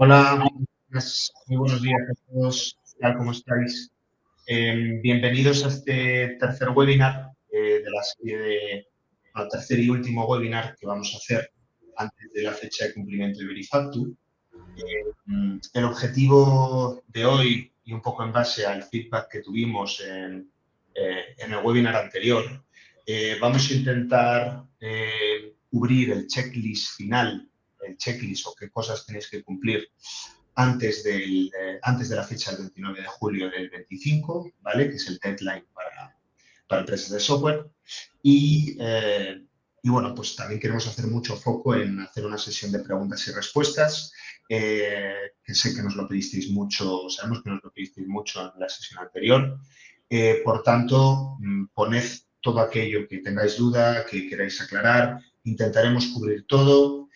Hola, muy buenos días a todos. ¿Qué tal? ¿Cómo estáis? Bienvenidos a este tercer webinar de la serie tercer y último webinar que vamos a hacer antes de la fecha de cumplimiento de Verifactu. El objetivo de hoy, y un poco en base al feedback que tuvimos en el webinar anterior, vamos a intentar cubrir el checklist final, el checklist o qué cosas tenéis que cumplir antes de la fecha del 29 de julio del 25, ¿vale? Que es el deadline para empresas de software. Y bueno, pues también queremos hacer mucho foco en hacer una sesión de preguntas y respuestas, que sé que nos lo pedisteis mucho, sabemos que nos lo pedisteis mucho en la sesión anterior. Por tanto, poned todo aquello que tengáis duda, que queráis aclarar, intentaremos cubrir todo.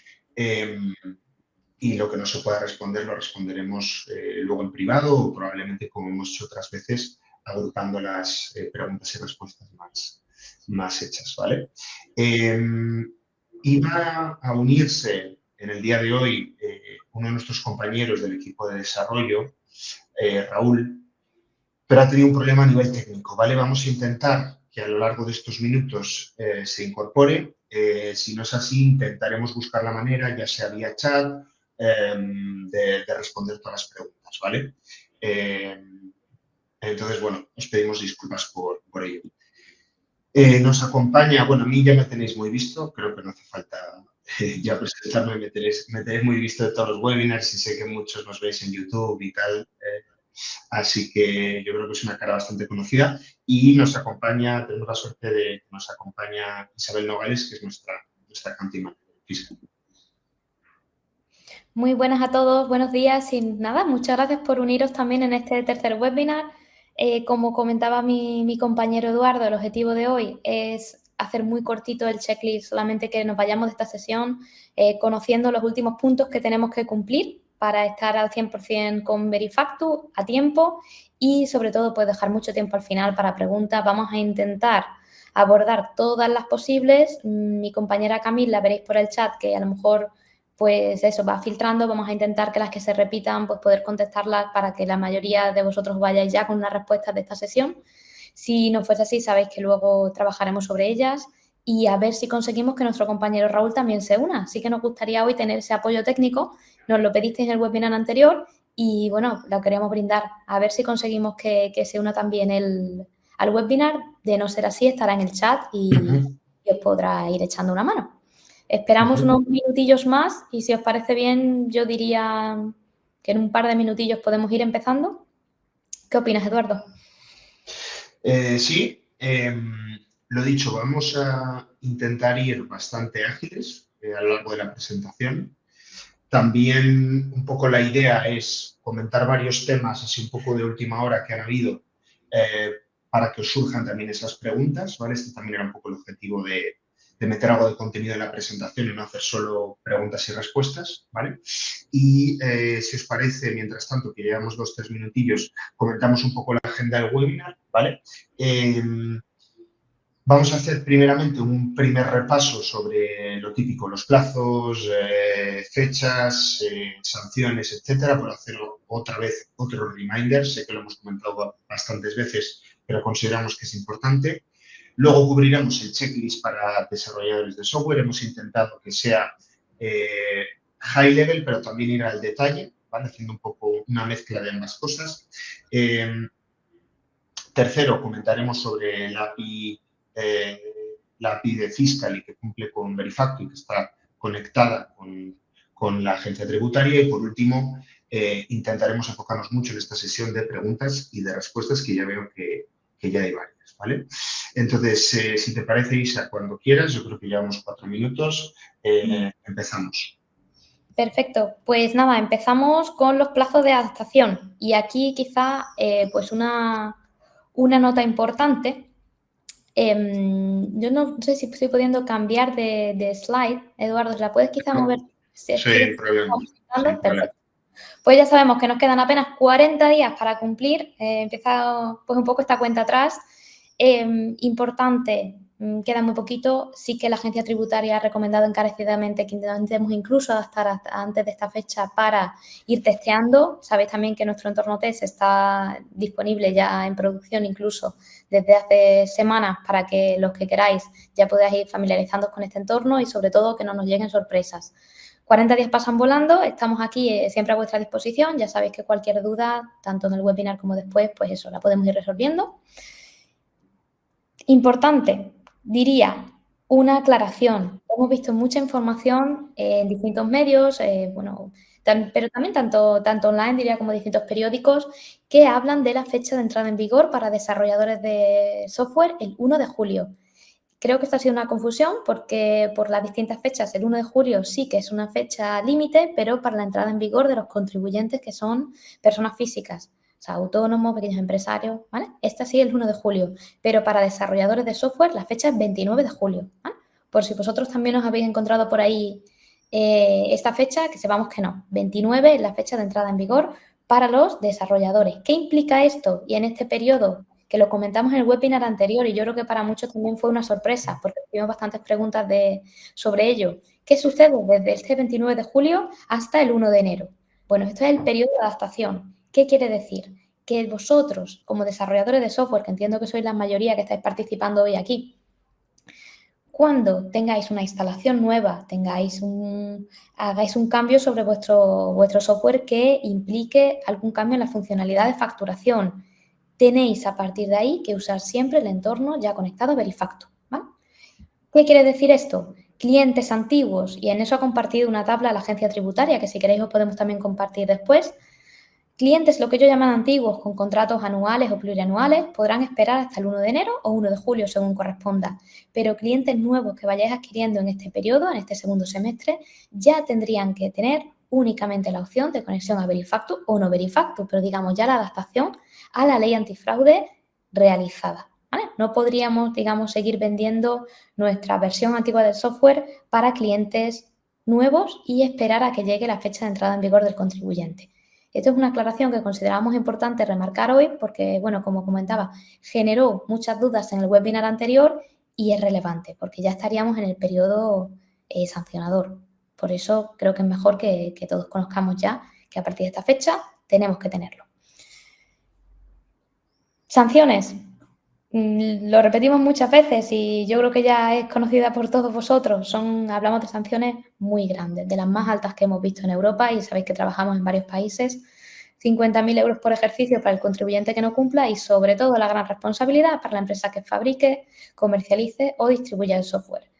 Y lo que no se pueda responder lo responderemos luego en privado o probablemente, como hemos hecho otras veces, agrupando las preguntas y respuestas más hechas, ¿vale? Iba a unirse en el día de hoy uno de nuestros compañeros del equipo de desarrollo, Raúl, pero ha tenido un problema a nivel técnico, ¿vale? Vamos a intentar que a lo largo de estos minutos se incorpore. Si no es así, intentaremos buscar la manera, ya sea vía chat, de responder todas las preguntas, ¿vale? Entonces, bueno, os pedimos disculpas por ello. Nos acompaña, bueno, a mí ya me tenéis muy visto, creo que no hace falta ya presentarme, me tenéis muy visto de todos los webinars y sé que muchos nos veis en YouTube y tal. Así que yo creo que es una cara bastante conocida y nos acompaña, tenemos la suerte de que nos acompaña Isabel Nogales, que es nuestra country manager fiscal. Muy buenas a todos, buenos días y nada, muchas gracias por uniros también en este tercer webinar. Como comentaba mi compañero Eduardo, el objetivo de hoy es hacer muy cortito el checklist, solamente que nos vayamos de esta sesión conociendo los últimos puntos que tenemos que cumplir para estar al 100% con Verifactu a tiempo y sobre todo pues dejar mucho tiempo al final para preguntas. Vamos a intentar abordar todas las posibles. Mi compañera Camila, veréis por el chat que a lo mejor pues eso, va filtrando, vamos a intentar que las que se repitan, pues poder contestarlas para que la mayoría de vosotros vayáis ya con una respuesta de esta sesión. Si no fuese así, sabéis que luego trabajaremos sobre ellas y a ver si conseguimos que nuestro compañero Raúl también se una. Así que nos gustaría hoy tener ese apoyo técnico, nos lo pedisteis en el webinar anterior y bueno, lo queríamos brindar. A ver si conseguimos que se una también al webinar, de no ser así estará en el chat y os podrá ir echando una mano. Esperamos unos minutillos más y si os parece bien, yo diría que en un par de minutillos podemos ir empezando. ¿Qué opinas, Eduardo? Sí, lo dicho, vamos a intentar ir bastante ágiles a lo largo de la presentación. También un poco la idea es comentar varios temas, así un poco de última hora que han habido, para que os surjan también esas preguntas, ¿vale? Este también era un poco el objetivo de meter algo de contenido en la presentación y no hacer solo preguntas y respuestas, ¿vale? Y si os parece, mientras tanto, que llevamos 2-3 minutillos, comentamos un poco la agenda del webinar, ¿vale? Vamos a hacer primeramente un primer repaso sobre lo típico, los plazos, fechas, sanciones, etcétera, por hacer otra vez otro reminder. Sé que lo hemos comentado bastantes veces, pero consideramos que es importante. Luego cubriremos el checklist para desarrolladores de software. Hemos intentado que sea high level, pero también ir al detalle, ¿vale? Haciendo un poco una mezcla de ambas cosas. Tercero, comentaremos sobre la API de Fiscal que cumple con Verifactu y que está conectada con la agencia tributaria. Y por último, intentaremos enfocarnos mucho en esta sesión de preguntas y de respuestas, que ya veo que ya hay varias, ¿vale? Entonces, si te parece, Isa, cuando quieras, yo creo que llevamos 4 minutos, empezamos. Perfecto, pues nada, empezamos con los plazos de adaptación y aquí quizá pues una nota importante. Yo no sé si estoy pudiendo cambiar de slide, Eduardo, ¿la puedes quizá mover? Sin problema. Perfecto. Pues ya sabemos que nos quedan apenas 40 días para cumplir, empieza pues un poco esta cuenta atrás. Importante, queda muy poquito. Sí que la agencia tributaria ha recomendado encarecidamente que intentemos incluso adaptar antes de esta fecha para ir testeando. Sabéis también que nuestro entorno test está disponible ya en producción incluso desde hace semanas para que los que queráis ya podáis ir familiarizándoos con este entorno y sobre todo que no nos lleguen sorpresas. 40 días pasan volando, estamos aquí siempre a vuestra disposición. Ya sabéis que cualquier duda, tanto en el webinar como después, pues eso, la podemos ir resolviendo. Importante, diría, una aclaración. Hemos visto mucha información en distintos medios, pero también tanto online, diría, como distintos periódicos, que hablan de la fecha de entrada en vigor para desarrolladores de software el 1 de julio. Creo que esto ha sido una confusión porque por las distintas fechas, el 1 de julio sí que es una fecha límite, pero para la entrada en vigor de los contribuyentes que son personas físicas, o sea, autónomos, pequeños empresarios, ¿vale? Esta sí es el 1 de julio, pero para desarrolladores de software la fecha es 29 de julio, ¿vale? Por si vosotros también os habéis encontrado por ahí esta fecha, que sepamos que no, 29 es la fecha de entrada en vigor para los desarrolladores. ¿Qué implica esto? Y en este periodo, que lo comentamos en el webinar anterior y yo creo que para muchos también fue una sorpresa porque tuvimos bastantes preguntas sobre ello. ¿Qué sucede desde este 29 de julio hasta el 1 de enero? Bueno, esto es el periodo de adaptación. ¿Qué quiere decir? Que vosotros, como desarrolladores de software, que entiendo que sois la mayoría que estáis participando hoy aquí, cuando tengáis una instalación nueva, hagáis un cambio sobre vuestro software que implique algún cambio en la funcionalidad de facturación, tenéis a partir de ahí que usar siempre el entorno ya conectado a Verifacto, ¿vale? ¿Qué quiere decir esto? Clientes antiguos, y en eso ha compartido una tabla la agencia tributaria, que si queréis os podemos también compartir después. Clientes, lo que ellos llaman antiguos, con contratos anuales o plurianuales, podrán esperar hasta el 1 de enero o 1 de julio, según corresponda. Pero clientes nuevos que vayáis adquiriendo en este periodo, en este segundo semestre, ya tendrían que tener únicamente la opción de conexión a Verifacto o no Verifacto, pero digamos ya la adaptación a la ley antifraude realizada, ¿vale? No podríamos, digamos, seguir vendiendo nuestra versión antigua del software para clientes nuevos y esperar a que llegue la fecha de entrada en vigor del contribuyente. Esto es una aclaración que consideramos importante remarcar hoy porque, bueno, como comentaba, generó muchas dudas en el webinar anterior y es relevante porque ya estaríamos en el periodo sancionador. Por eso creo que es mejor que todos conozcamos ya que a partir de esta fecha tenemos que tenerlo. Sanciones. Lo repetimos muchas veces y yo creo que ya es conocida por todos vosotros. Hablamos de sanciones muy grandes, de las más altas que hemos visto en Europa y sabéis que trabajamos en varios países. 50.000 euros por ejercicio para el contribuyente que no cumpla y sobre todo la gran responsabilidad para la empresa que fabrique, comercialice o distribuya el software.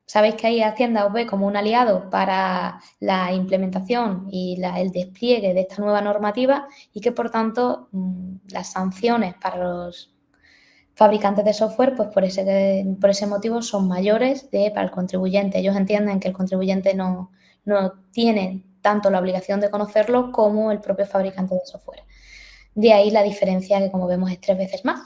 Sabéis que ahí Hacienda os ve como un aliado para la implementación y el despliegue de esta nueva normativa y que, por tanto, las sanciones para los fabricantes de software, pues por ese motivo son mayores para el contribuyente. Ellos entienden que el contribuyente no tiene tanto la obligación de conocerlo como el propio fabricante de software. De ahí la diferencia que, como vemos, es 3 veces más.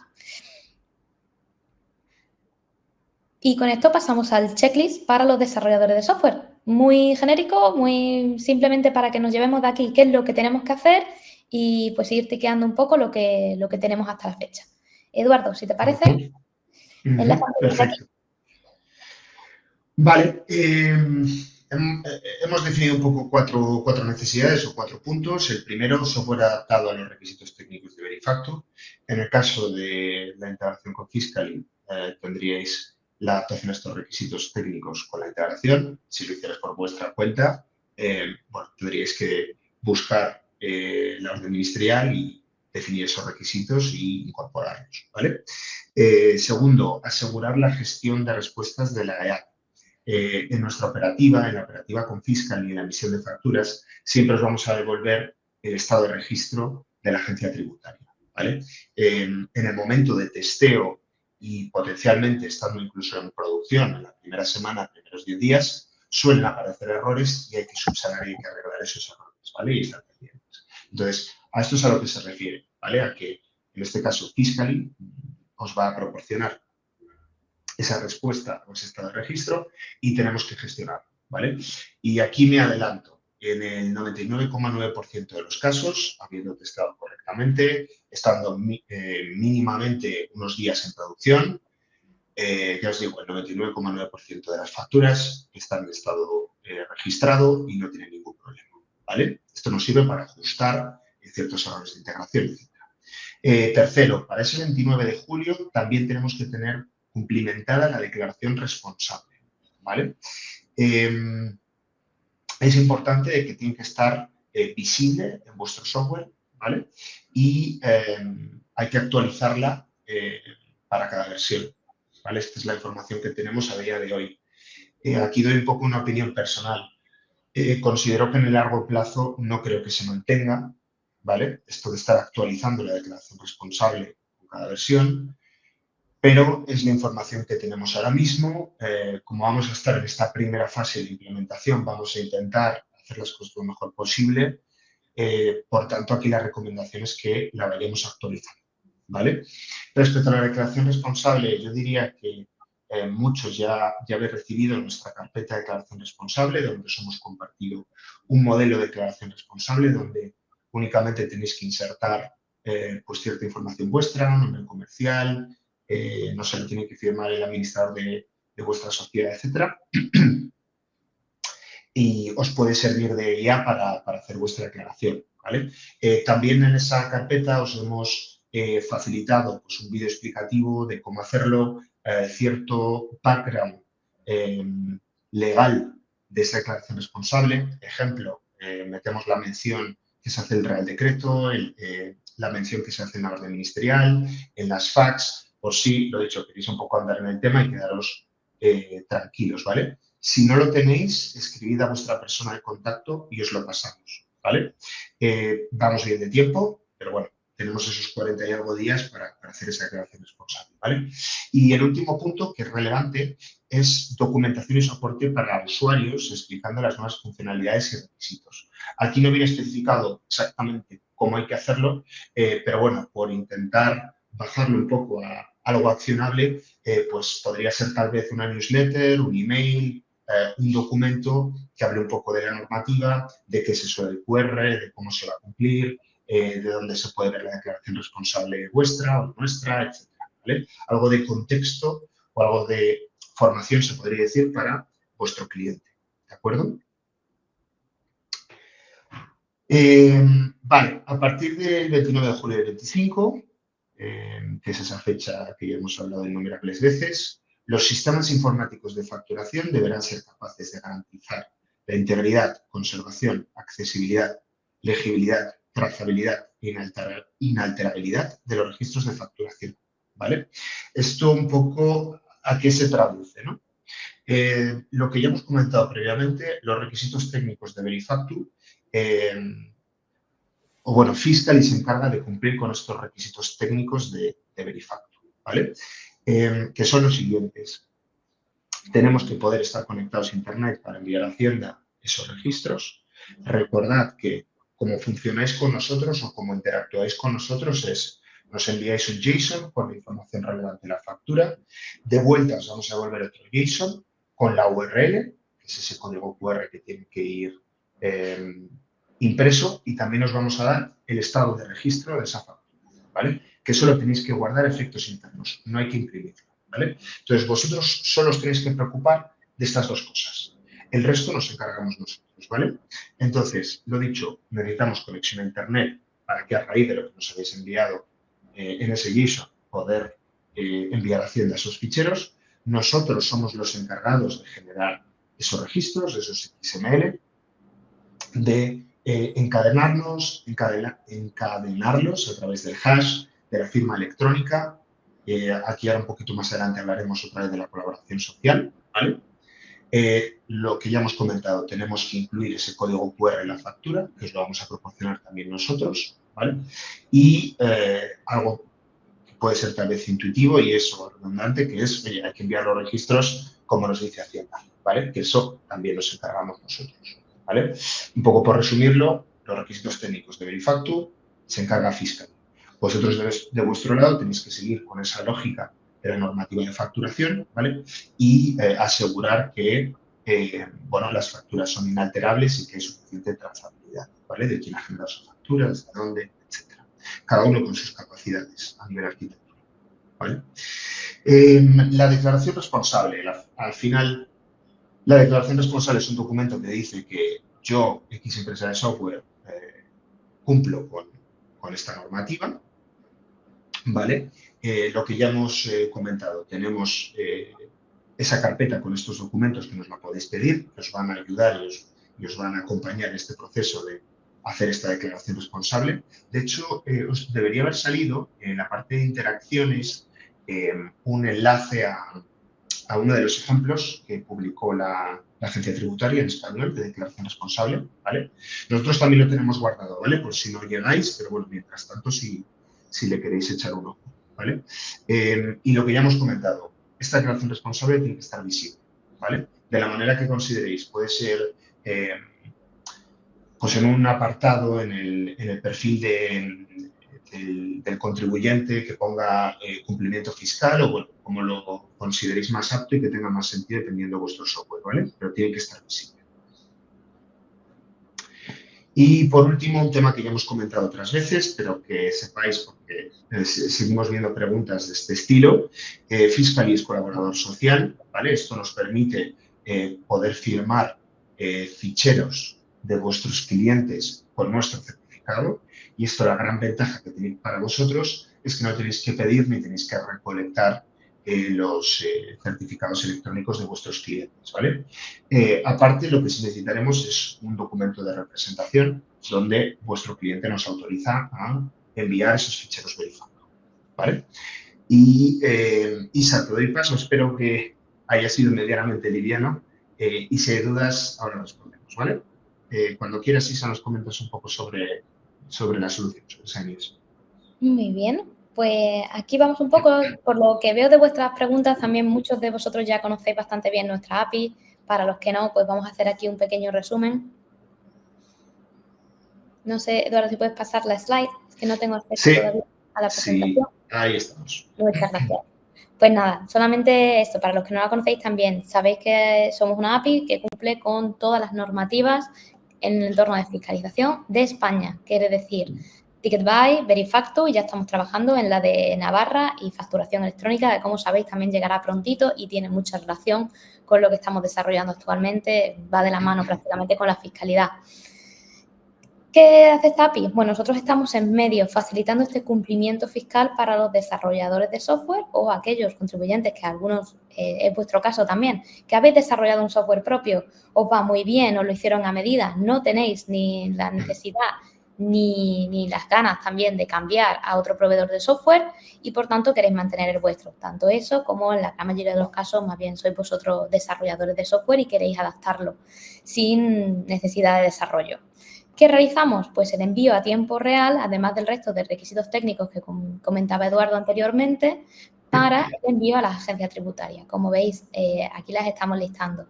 Y con esto pasamos al checklist para los desarrolladores de software. Muy genérico, muy simplemente para que nos llevemos de aquí qué es lo que tenemos que hacer y pues ir tiqueando un poco lo que tenemos hasta la fecha. Eduardo, si te parece, okay. Perfecto. Vale, hemos definido un poco cuatro necesidades o 4 puntos. El primero, software adaptado a los requisitos técnicos de Verifacto. En el caso de la integración con Fiscally, tendríais la adaptación a estos requisitos técnicos con la integración. Si lo hicierais por vuestra cuenta, tendríais que buscar la orden ministerial y definir esos requisitos y incorporarlos, ¿vale? Segundo, asegurar la gestión de respuestas de la EAT. En nuestra operativa, en la operativa con Fiscal y en la emisión de facturas, siempre os vamos a devolver el estado de registro de la agencia tributaria, ¿vale? En el momento de testeo y potencialmente estando incluso en producción en la primera semana, primeros 10 días, suelen aparecer errores y hay que subsanar y hay que arreglar esos errores, ¿vale? Y estar pendientes. Entonces, a esto es a lo que se refiere, ¿vale? A que, en este caso, Fiscally os va a proporcionar esa respuesta o ese estado de registro y tenemos que gestionarlo, ¿vale? Y aquí me adelanto. En el 99,9% de los casos, habiendo testado correctamente, estando mínimamente unos días en producción, ya os digo, el 99,9% de las facturas están en estado registrado y no tienen ningún problema, ¿vale? Esto nos sirve para ajustar ciertos errores de integración, etc. Tercero, para ese 29 de julio también tenemos que tener cumplimentada la declaración responsable, ¿vale? Es importante que tiene que estar visible en vuestro software, ¿vale? Y hay que actualizarla para cada versión, ¿vale? Esta es la información que tenemos a día de hoy. Aquí doy un poco una opinión personal. Considero que en el largo plazo no creo que se mantenga, ¿vale? Esto de estar actualizando la declaración responsable con cada versión, pero es la información que tenemos ahora mismo. Como vamos a estar en esta primera fase de implementación, vamos a intentar hacer las cosas lo mejor posible. Por tanto, aquí la recomendación es que la vayamos actualizando, ¿vale? Respecto a la declaración responsable, yo diría que muchos ya habéis recibido nuestra carpeta de declaración responsable, donde os hemos compartido un modelo de declaración responsable, donde únicamente tenéis que insertar pues cierta información vuestra, nombre comercial, no se lo tiene que firmar el administrador de vuestra sociedad, etcétera. Y os puede servir de guía para hacer vuestra declaración, ¿vale? También en esa carpeta os hemos facilitado pues, un vídeo explicativo de cómo hacerlo, cierto background legal de esa declaración responsable. Ejemplo, metemos la mención que se hace en el Real Decreto, la mención que se hace en la orden ministerial, en las FAQs, por si, lo dicho, queréis un poco andar en el tema y quedaros tranquilos, ¿vale? Si no lo tenéis, escribid a vuestra persona de contacto y os lo pasamos, ¿vale? Vamos bien de tiempo, pero bueno, tenemos esos 40 y algo días para hacer esa declaración responsable, ¿vale? Y el último punto, que es relevante, es documentación y soporte para usuarios explicando las nuevas funcionalidades y requisitos. Aquí no viene especificado exactamente cómo hay que hacerlo, pero bueno, por intentar bajarlo un poco a algo accionable, pues podría ser tal vez una newsletter, un email, un documento que hable un poco de la normativa, de qué es eso del QR, de cómo se va a cumplir, de dónde se puede ver la declaración responsable vuestra o nuestra, etcétera, ¿vale? Algo de contexto o algo de formación, se podría decir, para vuestro cliente, ¿de acuerdo? Vale, a partir del 29 de julio del 25, que es esa fecha que ya hemos hablado innumerables veces, los sistemas informáticos de facturación deberán ser capaces de garantizar la integridad, conservación, accesibilidad, legibilidad, trazabilidad e inalterabilidad de los registros de facturación, ¿vale? Esto un poco, ¿a qué se traduce, no? Lo que ya hemos comentado previamente, los requisitos técnicos de Verifactu, Fiscally se encarga de cumplir con estos requisitos técnicos de Verifactu, ¿vale? Que son los siguientes. Tenemos que poder estar conectados a Internet para enviar a Hacienda esos registros. Recordad que como funcionáis con nosotros o como interactuáis con nosotros es, nos enviáis un JSON con la información relevante de la factura, de vuelta os vamos a devolver otro JSON con la URL, que es ese código QR que tiene que ir impreso, y también os vamos a dar el estado de registro de esa factura, ¿vale? Que eso lo tenéis que guardar a efectos internos, no hay que imprimirlo, ¿vale? Entonces, vosotros solo os tenéis que preocupar de estas dos cosas. El resto nos encargamos nosotros, ¿vale? Entonces, lo dicho, necesitamos conexión a Internet para que a raíz de lo que nos habéis enviado en ese JSON poder enviar a Hacienda esos ficheros. Nosotros somos los encargados de generar esos registros, esos XML, de encadenarlos a través del hash, de la firma electrónica. Aquí ahora un poquito más adelante hablaremos otra vez de la colaboración social, ¿vale? Lo que ya hemos comentado, tenemos que incluir ese código QR en la factura, que os lo vamos a proporcionar también nosotros, ¿vale? Y algo que puede ser tal vez intuitivo y eso redundante, que es, oye, hay que enviar los registros como nos dice Hacienda, ¿vale? Que eso también nos encargamos nosotros, ¿vale? Un poco por resumirlo, los requisitos técnicos de Verifactu se encarga Fiscal. Vosotros de vuestro lado tenéis que seguir con esa lógica de la normativa de facturación, ¿vale? Y asegurar que, las facturas son inalterables y que hay suficiente trazabilidad, ¿vale? De quién ha generado esa factura, desde dónde, etcétera. Cada uno con sus capacidades a nivel arquitectónico, ¿vale? La declaración responsable, al final, la declaración responsable es un documento que dice que yo, X empresa de software, cumplo con esta normativa, ¿vale? Lo que ya hemos comentado, tenemos esa carpeta con estos documentos que nos la podéis pedir, que os van a ayudar y os van a acompañar en este proceso de hacer esta declaración responsable. De hecho, os debería haber salido en la parte de interacciones un enlace a uno de los ejemplos que publicó la Agencia Tributaria en español de declaración responsable, ¿vale? Nosotros también lo tenemos guardado, ¿vale? Por si no llegáis, pero bueno, mientras tanto, si le queréis echar un ojo, ¿vale? Y lo que ya hemos comentado, esta declaración responsable tiene que estar visible, ¿vale? De la manera que consideréis, puede ser pues en un apartado en el perfil del contribuyente que ponga cumplimiento fiscal o bueno, como lo consideréis más apto y que tenga más sentido dependiendo de vuestro software, ¿vale? Pero tiene que estar visible. Y por último, un tema que ya hemos comentado otras veces, pero que sepáis porque seguimos viendo preguntas de este estilo, Fiscalis colaborador social, ¿vale? Esto nos permite poder firmar ficheros de vuestros clientes con nuestro certificado y esto la gran ventaja que tenéis para vosotros es que no tenéis que pedir ni tenéis que recolectar los certificados electrónicos de vuestros clientes, ¿vale? Aparte, lo que sí necesitaremos es un documento de representación donde vuestro cliente nos autoriza a enviar esos ficheros verificando, ¿vale? Y Isa, te doy paso, espero que haya sido medianamente liviano y si hay dudas, ahora respondemos, ¿vale? Cuando quieras, Isa, nos comentas un poco sobre la solución, sobre Signius. Muy bien, pues aquí vamos un poco, por lo que veo de vuestras preguntas, también muchos de vosotros ya conocéis bastante bien nuestra API. Para los que no, pues vamos a hacer aquí un pequeño resumen. No sé, Eduardo, si puedes pasar la slide, es que no tengo acceso todavía a la presentación. Sí, ahí estamos. Muchas gracias. Pues nada, solamente esto, para los que no la conocéis también, sabéis que somos una API que cumple con todas las normativas en el entorno de fiscalización de España, quiere decir Ticketbuy, Verifacto y ya estamos trabajando en la de Navarra y facturación electrónica, que como sabéis también llegará prontito y tiene mucha relación con lo que estamos desarrollando actualmente, va de la mano prácticamente con la fiscalidad. ¿Qué hace esta API? Bueno, nosotros estamos en medio facilitando este cumplimiento fiscal para los desarrolladores de software o aquellos contribuyentes que algunos, es vuestro caso también, que habéis desarrollado un software propio, os va muy bien, os lo hicieron a medida, no tenéis ni la necesidad ni las ganas también de cambiar a otro proveedor de software y, por tanto, queréis mantener el vuestro. Tanto eso como en la gran mayoría de los casos, más bien sois vosotros desarrolladores de software y queréis adaptarlo sin necesidad de desarrollo. ¿Qué realizamos? Pues el envío a tiempo real, además del resto de requisitos técnicos que comentaba Eduardo anteriormente, para el envío a las agencias tributarias. Como veis, aquí las estamos listando.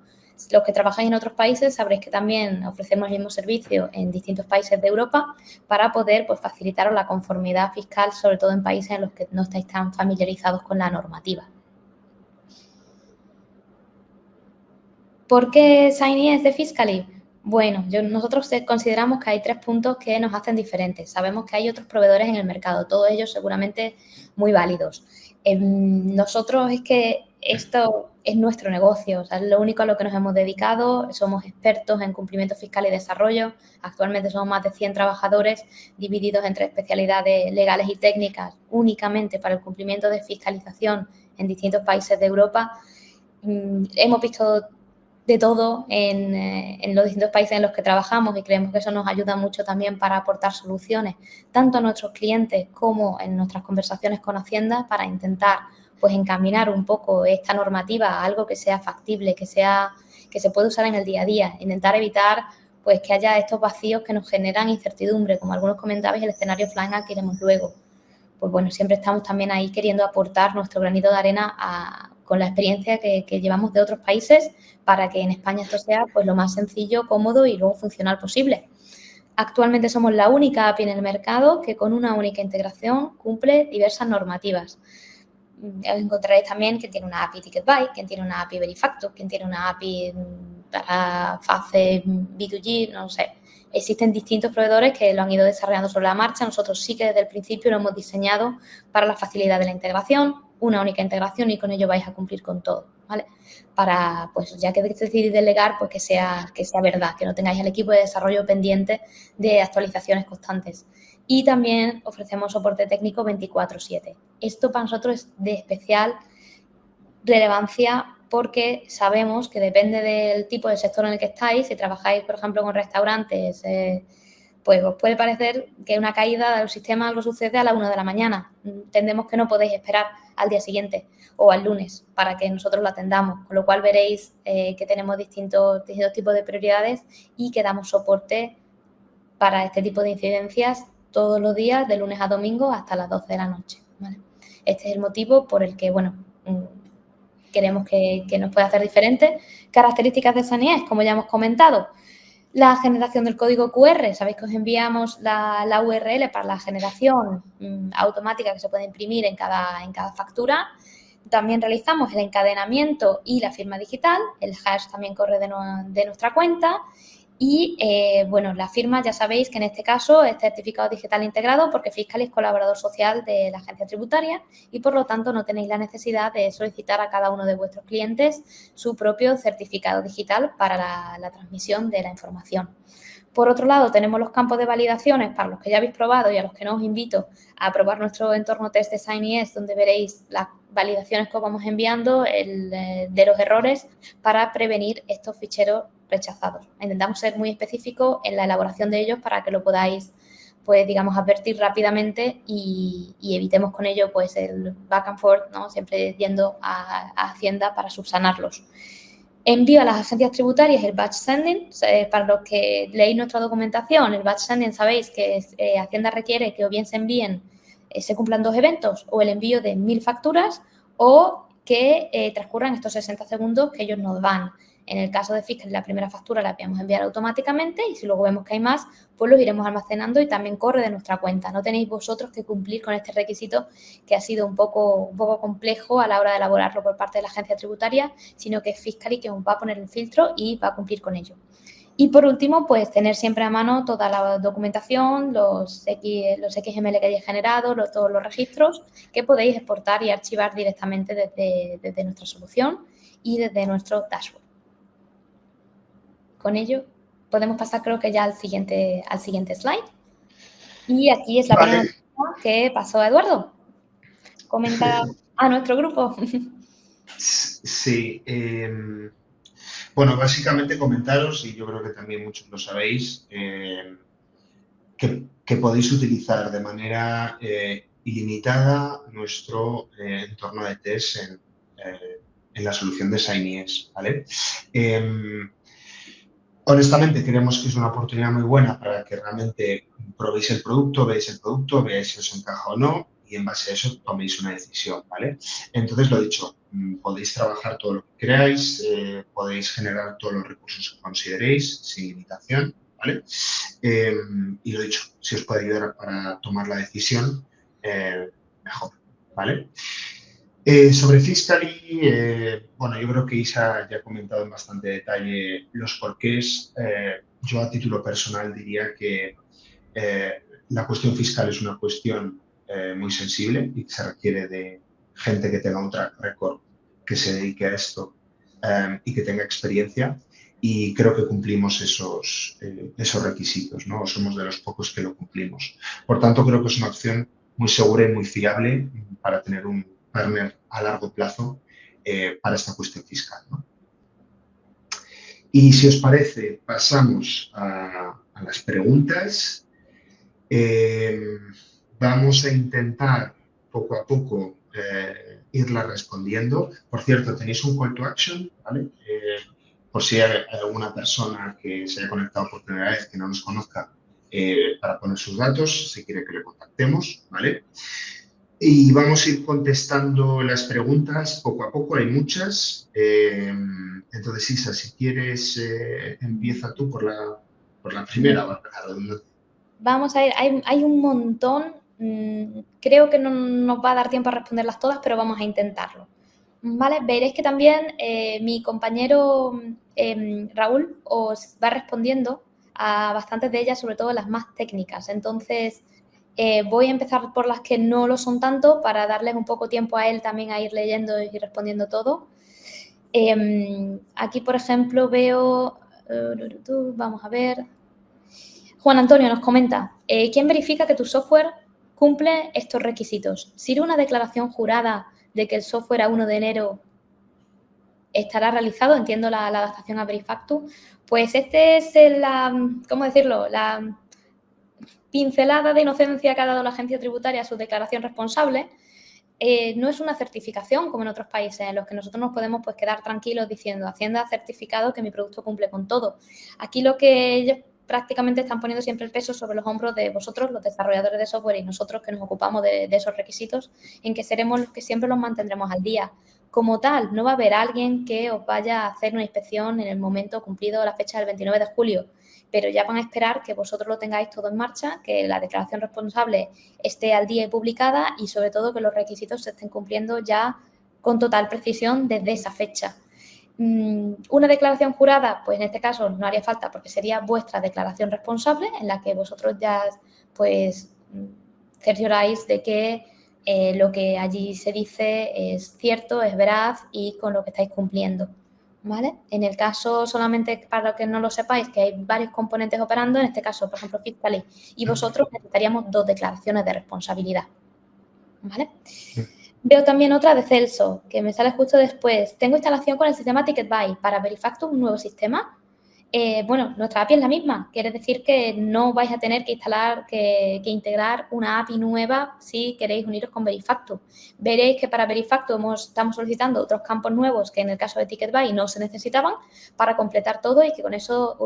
Los que trabajáis en otros países sabréis que también ofrecemos el mismo servicio en distintos países de Europa para poder pues, facilitaros la conformidad fiscal, sobre todo en países en los que no estáis tan familiarizados con la normativa. ¿Por qué Signy es de Fiscally? Bueno, nosotros consideramos que hay 3 puntos que nos hacen diferentes. Sabemos que hay otros proveedores en el mercado, todos ellos seguramente muy válidos. Nosotros es que esto es nuestro negocio, o sea, es lo único a lo que nos hemos dedicado, somos expertos en cumplimiento fiscal y desarrollo, actualmente somos más de 100 trabajadores divididos entre especialidades legales y técnicas únicamente para el cumplimiento de fiscalización en distintos países de Europa. Hemos visto de todo en los distintos países en los que trabajamos y creemos que eso nos ayuda mucho también para aportar soluciones tanto a nuestros clientes como en nuestras conversaciones con Hacienda para intentar pues encaminar un poco esta normativa a algo que sea factible, que se pueda usar en el día a día, intentar evitar pues que haya estos vacíos que nos generan incertidumbre, como algunos comentabais, el escenario flying que iremos luego. Pues bueno, siempre estamos también ahí queriendo aportar nuestro granito de arena con la experiencia que llevamos de otros países para que en España esto sea pues lo más sencillo, cómodo y luego funcional posible. Actualmente somos la única API en el mercado que con una única integración cumple diversas normativas. Encontraréis también quien tiene una API Ticketbuy, quien tiene una API Verifacto, quien tiene una API para fase B2G, no sé. Existen distintos proveedores que lo han ido desarrollando sobre la marcha. Nosotros sí que desde el principio lo hemos diseñado para la facilidad de la integración. una única integración y con ello vais a cumplir con todo, ¿vale? Para, pues ya que decidís delegar, pues que sea verdad, que no tengáis el equipo de desarrollo pendiente de actualizaciones constantes. Y también ofrecemos soporte técnico 24/7. Esto para nosotros es de especial relevancia porque sabemos que depende del tipo de sector en el que estáis. Si trabajáis, por ejemplo, con restaurantes, pues os puede parecer que una caída del sistema algo sucede a la 1 de la mañana. Entendemos que no podéis esperar al día siguiente o al lunes para que nosotros lo atendamos, con lo cual veréis que tenemos distintos tipos de prioridades y que damos soporte para este tipo de incidencias todos los días, de lunes a domingo hasta las 12 de la noche, ¿vale? Este es el motivo por el que, bueno, queremos que nos pueda hacer diferentes. Características de Sanies, como ya hemos comentado, la generación del código QR. Sabéis que os enviamos la URL para la generación automática que se puede imprimir en cada factura. También realizamos el encadenamiento y la firma digital. El hash también corre de nuestra cuenta. Y, bueno, la firma ya sabéis que en este caso es certificado digital integrado porque Fiscal es colaborador social de la agencia tributaria y, por lo tanto, no tenéis la necesidad de solicitar a cada uno de vuestros clientes su propio certificado digital para la transmisión de la información. Por otro lado, tenemos los campos de validaciones para los que ya habéis probado y a los que no os invito a probar nuestro entorno test de SignES, donde veréis las validaciones que os vamos enviando de los errores para prevenir estos ficheros rechazados. Intentamos ser muy específicos en la elaboración de ellos para que lo podáis, pues, digamos, advertir rápidamente y evitemos con ello, pues, el back and forth, ¿no? Siempre yendo a Hacienda para subsanarlos. Envío a las agencias tributarias el batch sending. Para los que leéis nuestra documentación, el batch sending sabéis que Hacienda requiere que o bien se envíen, se cumplan 2 eventos, o el envío de 1000 facturas o que transcurran estos 60 segundos que ellos nos dan. En el caso de Fiscal, la primera factura la podemos enviar automáticamente y si luego vemos que hay más, pues los iremos almacenando y también corre de nuestra cuenta. No tenéis vosotros que cumplir con este requisito que ha sido un poco complejo a la hora de elaborarlo por parte de la agencia tributaria, sino que es Fiscal y que va a poner el filtro y va a cumplir con ello. Y por último, pues tener siempre a mano toda la documentación, los XML que hayáis generado, todos los registros que podéis exportar y archivar directamente desde nuestra solución y desde nuestro dashboard. Con ello podemos pasar, creo que ya al siguiente slide. Y aquí es la primera que pasó a Eduardo. Comenta a nuestro grupo. Sí. Bueno, básicamente comentaros, y yo creo que también muchos lo sabéis, que podéis utilizar de manera ilimitada nuestro entorno de test en la solución de SignES, ¿vale? Honestamente, creemos que es una oportunidad muy buena para que realmente probéis el producto, veáis si os encaja o no y en base a eso toméis una decisión, ¿vale? Entonces, lo dicho, podéis trabajar todo lo que queráis, podéis generar todos los recursos que consideréis sin limitación, ¿vale? Y lo dicho, si os puede ayudar para tomar la decisión, mejor, ¿vale? Sobre Fiscally, bueno, yo creo que Isa ya ha comentado en bastante detalle los porqués. Yo a título personal diría que la cuestión fiscal es una cuestión muy sensible y que se requiere de gente que tenga un track record, que se dedique a esto y que tenga experiencia. Y creo que cumplimos esos requisitos, ¿no? Somos de los pocos que lo cumplimos. Por tanto, creo que es una opción muy segura y muy fiable para tener un partner a largo plazo para esta cuestión fiscal, ¿no? Y si os parece, pasamos a las preguntas. Vamos a intentar poco a poco irlas respondiendo. Por cierto, tenéis un call to action, ¿vale? Por si hay alguna persona que se haya conectado por primera vez que no nos conozca, para poner sus datos, si quiere que le contactemos, ¿vale? Y vamos a ir contestando las preguntas poco a poco, hay muchas. Entonces, Isa, si quieres, empieza tú por la primera. Vamos a ir, hay un montón. Creo que no nos va a dar tiempo a responderlas todas, pero vamos a intentarlo. ¿Vale? Veréis que también mi compañero Raúl os va respondiendo a bastantes de ellas, sobre todo las más técnicas. Entonces, Voy a empezar por las que no lo son tanto para darles un poco tiempo a él también a ir leyendo y respondiendo todo. Aquí, por ejemplo, veo... vamos a ver... Juan Antonio nos comenta, ¿quién verifica que tu software cumple estos requisitos? ¿Sirve una declaración jurada de que el software a 1 de enero estará realizado? Entiendo la adaptación a Verifactu. Pues este es ¿cómo decirlo? La pincelada de inocencia que ha dado la agencia tributaria a su declaración responsable. No es una certificación como en otros países en los que nosotros nos podemos pues, quedar tranquilos diciendo Hacienda ha certificado que mi producto cumple con todo. Aquí lo que ellos prácticamente están poniendo siempre el peso sobre los hombros de vosotros, los desarrolladores de software y nosotros que nos ocupamos de esos requisitos, en que seremos los que siempre los mantendremos al día. Como tal, no va a haber alguien que os vaya a hacer una inspección en el momento cumplido la fecha del 29 de julio, pero ya van a esperar que vosotros lo tengáis todo en marcha, que la declaración responsable esté al día y publicada y sobre todo que los requisitos se estén cumpliendo ya con total precisión desde esa fecha. Una declaración jurada, pues en este caso no haría falta porque sería vuestra declaración responsable en la que vosotros ya pues cercioráis de que lo que allí se dice es cierto, es veraz y con lo que estáis cumpliendo. ¿Vale? En el caso, solamente para que no lo sepáis, que hay varios componentes operando, en este caso, por ejemplo, Fiscally, y vosotros necesitaríamos 2 declaraciones de responsabilidad. ¿Vale? Veo también otra de Celso, que me sale justo después. Tengo instalación con el sistema TicketBuy. Para Verifactu, un nuevo sistema. Bueno, nuestra API es la misma. Quiere decir que no vais a tener que instalar, que integrar una API nueva si queréis uniros con Verifactu. Veréis que para Verifactu estamos solicitando otros campos nuevos que en el caso de TicketBuy no se necesitaban para completar todo y que con eso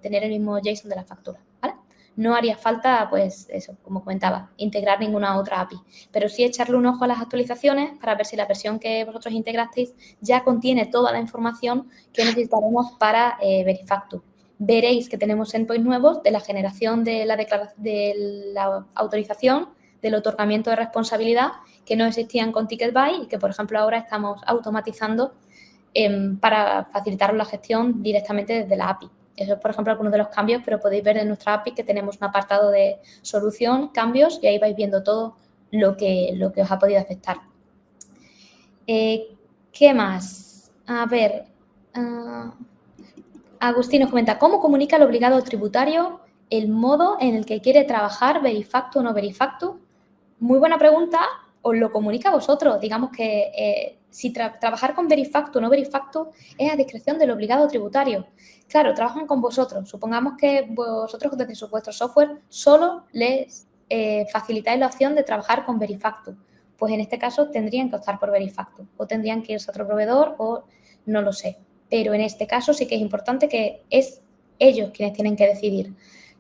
tener el mismo JSON de la factura. ¿Vale? No haría falta, pues eso, como comentaba, integrar ninguna otra API, pero sí echarle un ojo a las actualizaciones para ver si la versión que vosotros integrasteis ya contiene toda la información que necesitaremos para Verifactu. Veréis que tenemos endpoints nuevos de la generación de la autorización, del otorgamiento de responsabilidad que no existían con TicketBuy y que, por ejemplo, ahora estamos automatizando para facilitaros la gestión directamente desde la API. Eso es, por ejemplo, algunos de los cambios, pero podéis ver en nuestra API que tenemos un apartado de solución, cambios, y ahí vais viendo todo lo que os ha podido afectar. ¿Qué más? A ver, Agustín nos comenta, ¿cómo comunica el obligado tributario el modo en el que quiere trabajar, Verifactu o no Verifactu? Muy buena pregunta, os lo comunica a vosotros. Digamos que si trabajar con Verifactu o no Verifactu es a discreción del obligado tributario. Claro, trabajan con vosotros. Supongamos que vosotros desde vuestro software solo les facilitáis la opción de trabajar con Verifactu. Pues en este caso tendrían que optar por Verifactu o tendrían que irse a otro proveedor o no lo sé. Pero en este caso sí que es importante que es ellos quienes tienen que decidir.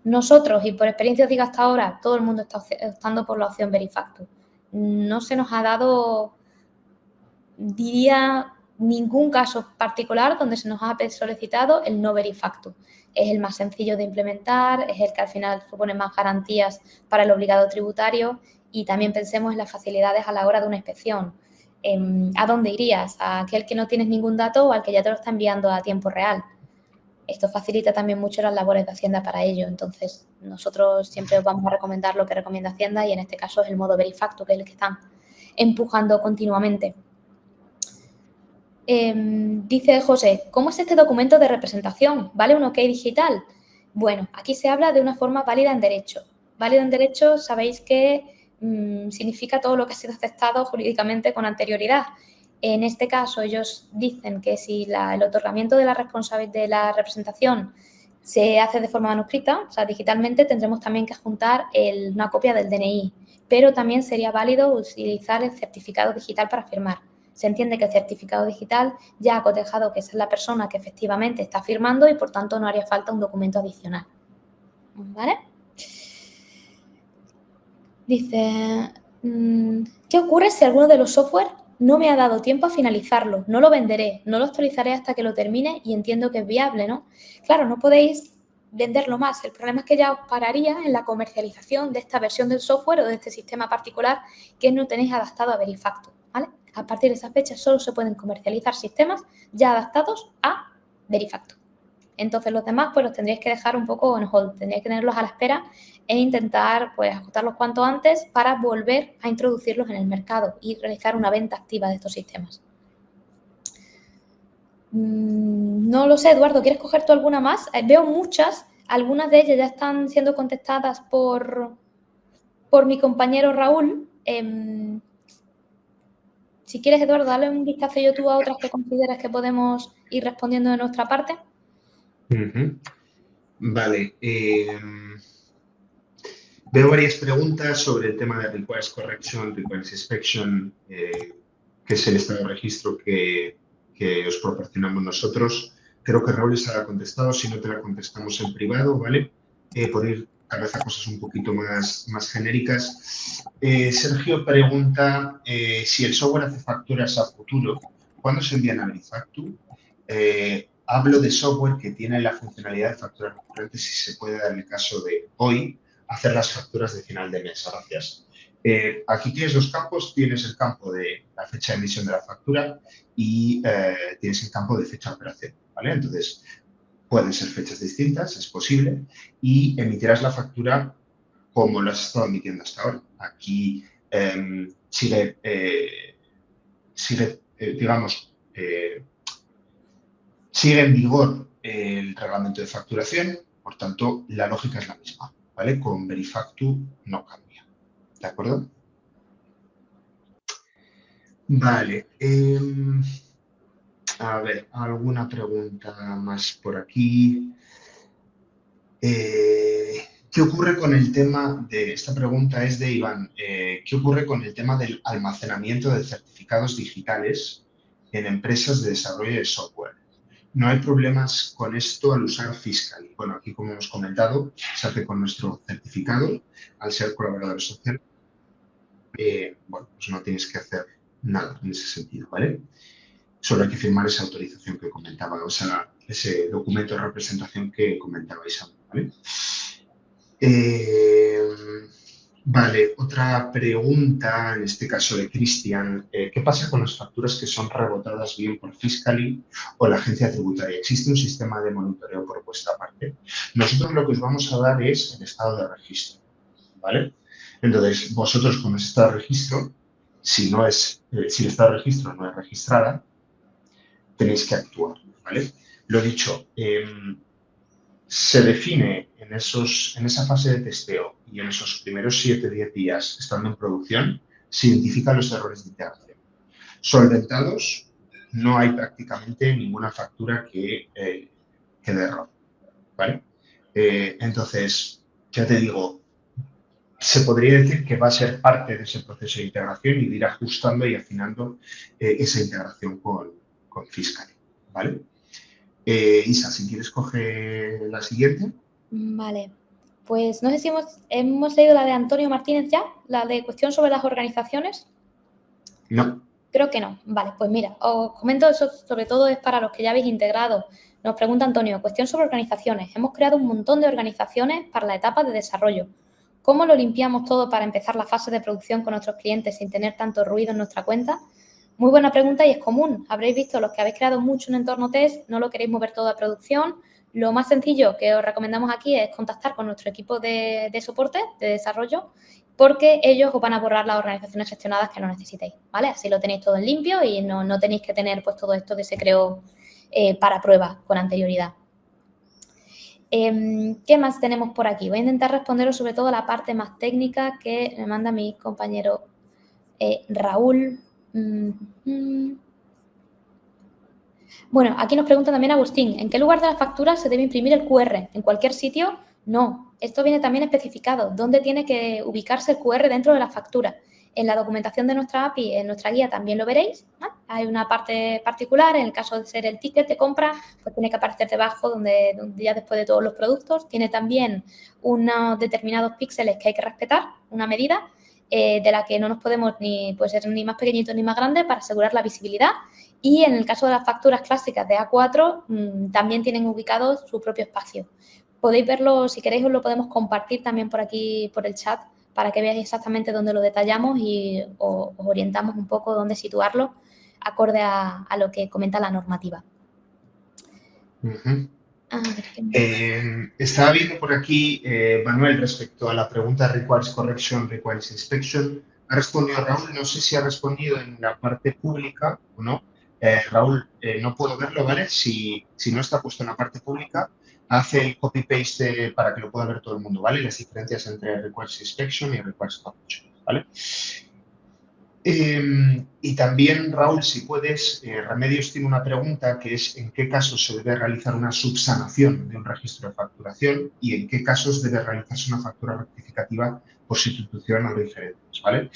Nosotros, y por experiencia os digo hasta ahora, todo el mundo está optando por la opción Verifactu. No se nos ha dado, diría, ningún caso particular donde se nos ha solicitado el no Verifactu. Es el más sencillo de implementar, es el que al final supone más garantías para el obligado tributario y también pensemos en las facilidades a la hora de una inspección. ¿A dónde irías? ¿A aquel que no tienes ningún dato o al que ya te lo está enviando a tiempo real? Esto facilita también mucho las labores de Hacienda para ello. Entonces, nosotros siempre os vamos a recomendar lo que recomienda Hacienda y en este caso es el modo Verifactu, que es el que están empujando continuamente. Dice José, ¿cómo es este documento de representación? ¿Vale un OK digital? Bueno, aquí se habla de una forma válida en derecho. Válida en derecho, sabéis que significa todo lo que ha sido aceptado jurídicamente con anterioridad. En este caso, ellos dicen que si el otorgamiento de la representación se hace de forma manuscrita, o sea, digitalmente, tendremos también que adjuntar una copia del DNI, pero también sería válido utilizar el certificado digital para firmar. Se entiende que el certificado digital ya ha cotejado que esa es la persona que efectivamente está firmando y, por tanto, no haría falta un documento adicional. ¿Vale? Dice, ¿qué ocurre si alguno de los software no me ha dado tiempo a finalizarlo? No lo venderé, no lo actualizaré hasta que lo termine y entiendo que es viable, ¿no? Claro, no podéis venderlo más. El problema es que ya os pararía en la comercialización de esta versión del software o de este sistema particular que no tenéis adaptado a Verifactu, ¿vale? A partir de esa fecha solo se pueden comercializar sistemas ya adaptados a Verifactu. Entonces, los demás, pues los tendríais que dejar un poco on hold, tendríais que tenerlos a la espera e intentar, pues, ajustarlos cuanto antes para volver a introducirlos en el mercado y realizar una venta activa de estos sistemas. No lo sé, Eduardo, ¿quieres coger tú alguna más? Veo muchas, algunas de ellas ya están siendo contestadas por mi compañero Raúl. Si quieres, Eduardo, dale un vistazo yo tú a otras que consideras que podemos ir respondiendo de nuestra parte. Vale. Veo varias preguntas sobre el tema de Requires Correction, Requires Inspection, que es el estado de registro que os proporcionamos nosotros. Creo que Raúl les ha contestado, si no te la contestamos en privado, ¿vale? Por ir tal vez a cosas un poquito más genéricas. Sergio pregunta si el software hace facturas a futuro, ¿cuándo se envían a Verifactu? Hablo de software que tiene la funcionalidad de facturas recurrentes y se puede dar el caso de hoy hacer las facturas de final de mes. Gracias. Aquí tienes dos campos. Tienes el campo de la fecha de emisión de la factura y tienes el campo de fecha de operación, ¿vale? Entonces, pueden ser fechas distintas, es posible, y emitirás la factura como lo has estado emitiendo hasta ahora. Aquí sigue, digamos, sigue en vigor el reglamento de facturación, por tanto, la lógica es la misma, ¿vale? Con Verifactu no cambia, ¿de acuerdo? Vale. A ver, alguna pregunta más por aquí. ¿Qué ocurre con el tema de, esta pregunta es de Iván, ¿qué ocurre con el tema del almacenamiento de certificados digitales en empresas de desarrollo de software? No hay problemas con esto al usar Fiscally. Bueno, aquí como hemos comentado, se hace con nuestro certificado, al ser colaborador social, bueno, pues no tienes que hacer nada en ese sentido, ¿vale? Solo hay que firmar esa autorización que comentaba, o sea, ese documento de representación que comentabais, ¿vale? Vale, otra pregunta, en este caso de Cristian. ¿Qué pasa con las facturas que son rebotadas bien por Fiscally o la agencia tributaria? ¿Existe un sistema de monitoreo por vuestra parte? Nosotros lo que os vamos a dar es el estado de registro, ¿vale? Entonces, vosotros con ese estado de registro, si el estado de registro no es registrada, tenéis que actuar, ¿vale? Lo dicho, se define en esa fase de testeo y en esos primeros 7-10 días estando en producción, se identifican los errores de integración. Solventados, no hay prácticamente ninguna factura que dé error, ¿vale? Entonces, ya te digo, se podría decir que va a ser parte de ese proceso de integración y de ir ajustando y afinando esa integración con Fiscally, ¿vale? Isa, si quieres coge la siguiente. Vale, pues no sé si hemos leído la de Antonio Martínez ya, la de cuestión sobre las organizaciones. No. Creo que no. Vale, pues mira, os comento eso, sobre todo es para los que ya habéis integrado. Nos pregunta Antonio, cuestión sobre organizaciones. Hemos creado un montón de organizaciones para la etapa de desarrollo. ¿Cómo lo limpiamos todo para empezar la fase de producción con nuestros clientes sin tener tanto ruido en nuestra cuenta? Muy buena pregunta y es común. Habréis visto, los que habéis creado mucho un entorno test, no lo queréis mover todo a producción. Lo más sencillo que os recomendamos aquí es contactar con nuestro equipo de soporte, de desarrollo, porque ellos os van a borrar las organizaciones gestionadas que no necesitéis, ¿vale? Así lo tenéis todo en limpio y no tenéis que tener pues todo esto que se creó para prueba con anterioridad. ¿Qué más tenemos por aquí? Voy a intentar responderos sobre todo a la parte más técnica que me manda mi compañero Raúl. Bueno, aquí nos pregunta también Agustín, ¿en qué lugar de la factura se debe imprimir el QR? ¿En cualquier sitio? No. Esto viene también especificado. ¿Dónde tiene que ubicarse el QR dentro de la factura? En la documentación de nuestra API, en nuestra guía también lo veréis, ¿no? Hay una parte particular, en el caso de ser el ticket de compra, pues tiene que aparecer debajo donde ya después de todos los productos. Tiene también unos determinados píxeles que hay que respetar, una medida de la que no nos podemos puede ser ni más pequeñito ni más grande para asegurar la visibilidad. Y en el caso de las facturas clásicas de A4, también tienen ubicado su propio espacio. Podéis verlo, si queréis, os lo podemos compartir también por aquí, por el chat, para que veáis exactamente dónde lo detallamos y os orientamos un poco dónde situarlo, acorde a lo que comenta la normativa. Estaba viendo por aquí, Manuel, respecto a la pregunta requires correction, requires inspection. Ha respondido Raúl, no sé si ha respondido en la parte pública o no. Raúl, no puedo verlo, ¿vale? Si no está puesto en la parte pública, hace el copy-paste para que lo pueda ver todo el mundo, ¿vale? Las diferencias entre requires inspection y requires correction, ¿vale? Y también, Raúl, si puedes, Remedios tiene una pregunta que es ¿en qué casos se debe realizar una subsanación de un registro de facturación y en qué casos debe realizarse una factura rectificativa por sustitución o diferencias, ¿vale?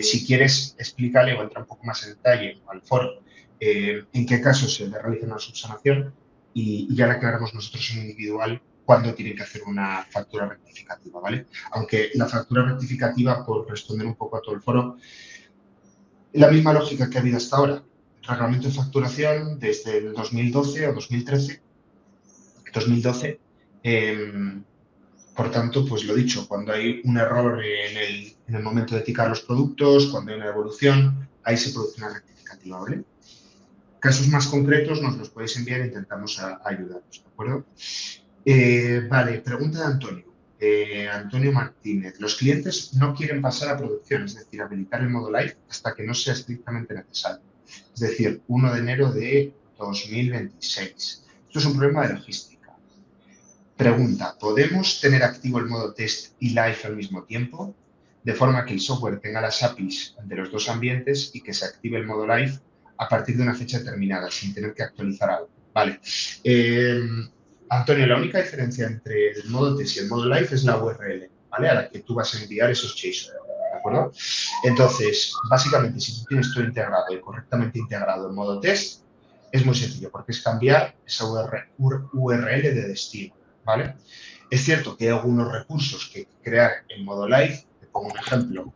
Si quieres, explícale o entra un poco más en detalle al foro en qué casos se debe realizar una subsanación y ya le aclaramos nosotros en individual cuándo tiene que hacer una factura rectificativa, ¿vale? Aunque la factura rectificativa, por responder un poco a todo el foro, la misma lógica que ha habido hasta ahora. Reglamento de facturación desde el 2012 o 2013. 2012. Por tanto, pues lo dicho, cuando hay un error en el momento de etiquetar los productos, cuando hay una evolución, ahí se produce una rectificativa, ¿vale? Casos más concretos nos los podéis enviar e intentamos ayudaros, ¿de acuerdo? Vale, pregunta de Antonio. Antonio Martínez. Los clientes no quieren pasar a producción, es decir, habilitar el modo live hasta que no sea estrictamente necesario. Es decir, 1 de enero de 2026. Esto es un problema de logística. Pregunta, ¿podemos tener activo el modo test y live al mismo tiempo? De forma que el software tenga las APIs de los dos ambientes y que se active el modo live a partir de una fecha determinada, sin tener que actualizar algo. Vale. Antonio, la única diferencia entre el modo test y el modo live es la URL, ¿vale? A la que tú vas a enviar esos JSON, ¿de acuerdo? Entonces, básicamente, si tú tienes todo integrado y correctamente integrado en modo test, es muy sencillo, porque es cambiar esa URL de destino, ¿vale? Es cierto que hay algunos recursos que crear en modo live. Te pongo un ejemplo,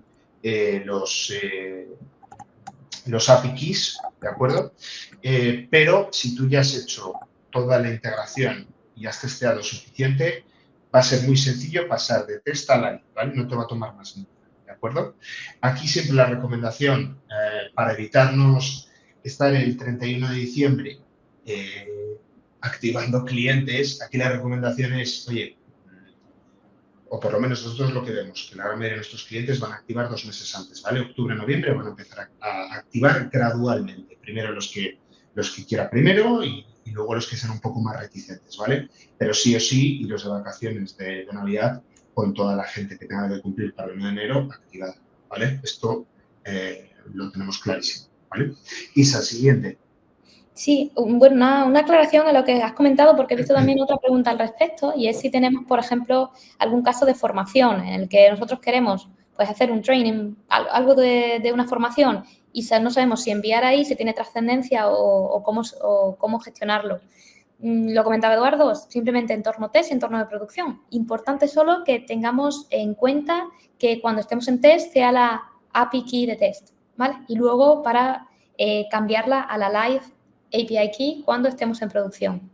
los API keys, ¿de acuerdo? Pero si tú ya has hecho toda la integración y has testeado suficiente, va a ser muy sencillo pasar de test a live, ¿vale? No te va a tomar más tiempo, ¿de acuerdo? Aquí siempre la recomendación, para evitarnos estar el 31 de diciembre activando clientes, aquí la recomendación es, oye, o por lo menos nosotros lo que vemos, que la gran mayoría de nuestros clientes van a activar 2 meses antes, ¿vale? Octubre, noviembre van a empezar a activar gradualmente. Primero los que quieran primero y luego los que sean un poco más reticentes, ¿vale? Pero sí o sí, y los de vacaciones de Navidad, con toda la gente que tenga que cumplir para el 1 de enero, activada, ¿vale? Esto lo tenemos clarísimo, ¿vale? Isa, siguiente. Sí, bueno, una aclaración a lo que has comentado, porque he visto también otra pregunta al respecto, y es si tenemos, por ejemplo, algún caso de formación en el que nosotros queremos pues, hacer un training, algo de una formación, y no sabemos si enviar ahí, si tiene trascendencia o cómo gestionarlo. Lo comentaba Eduardo, simplemente entorno test y entorno de producción. Importante solo que tengamos en cuenta que cuando estemos en test sea la API key de test, ¿vale? Y luego para cambiarla a la live API key cuando estemos en producción.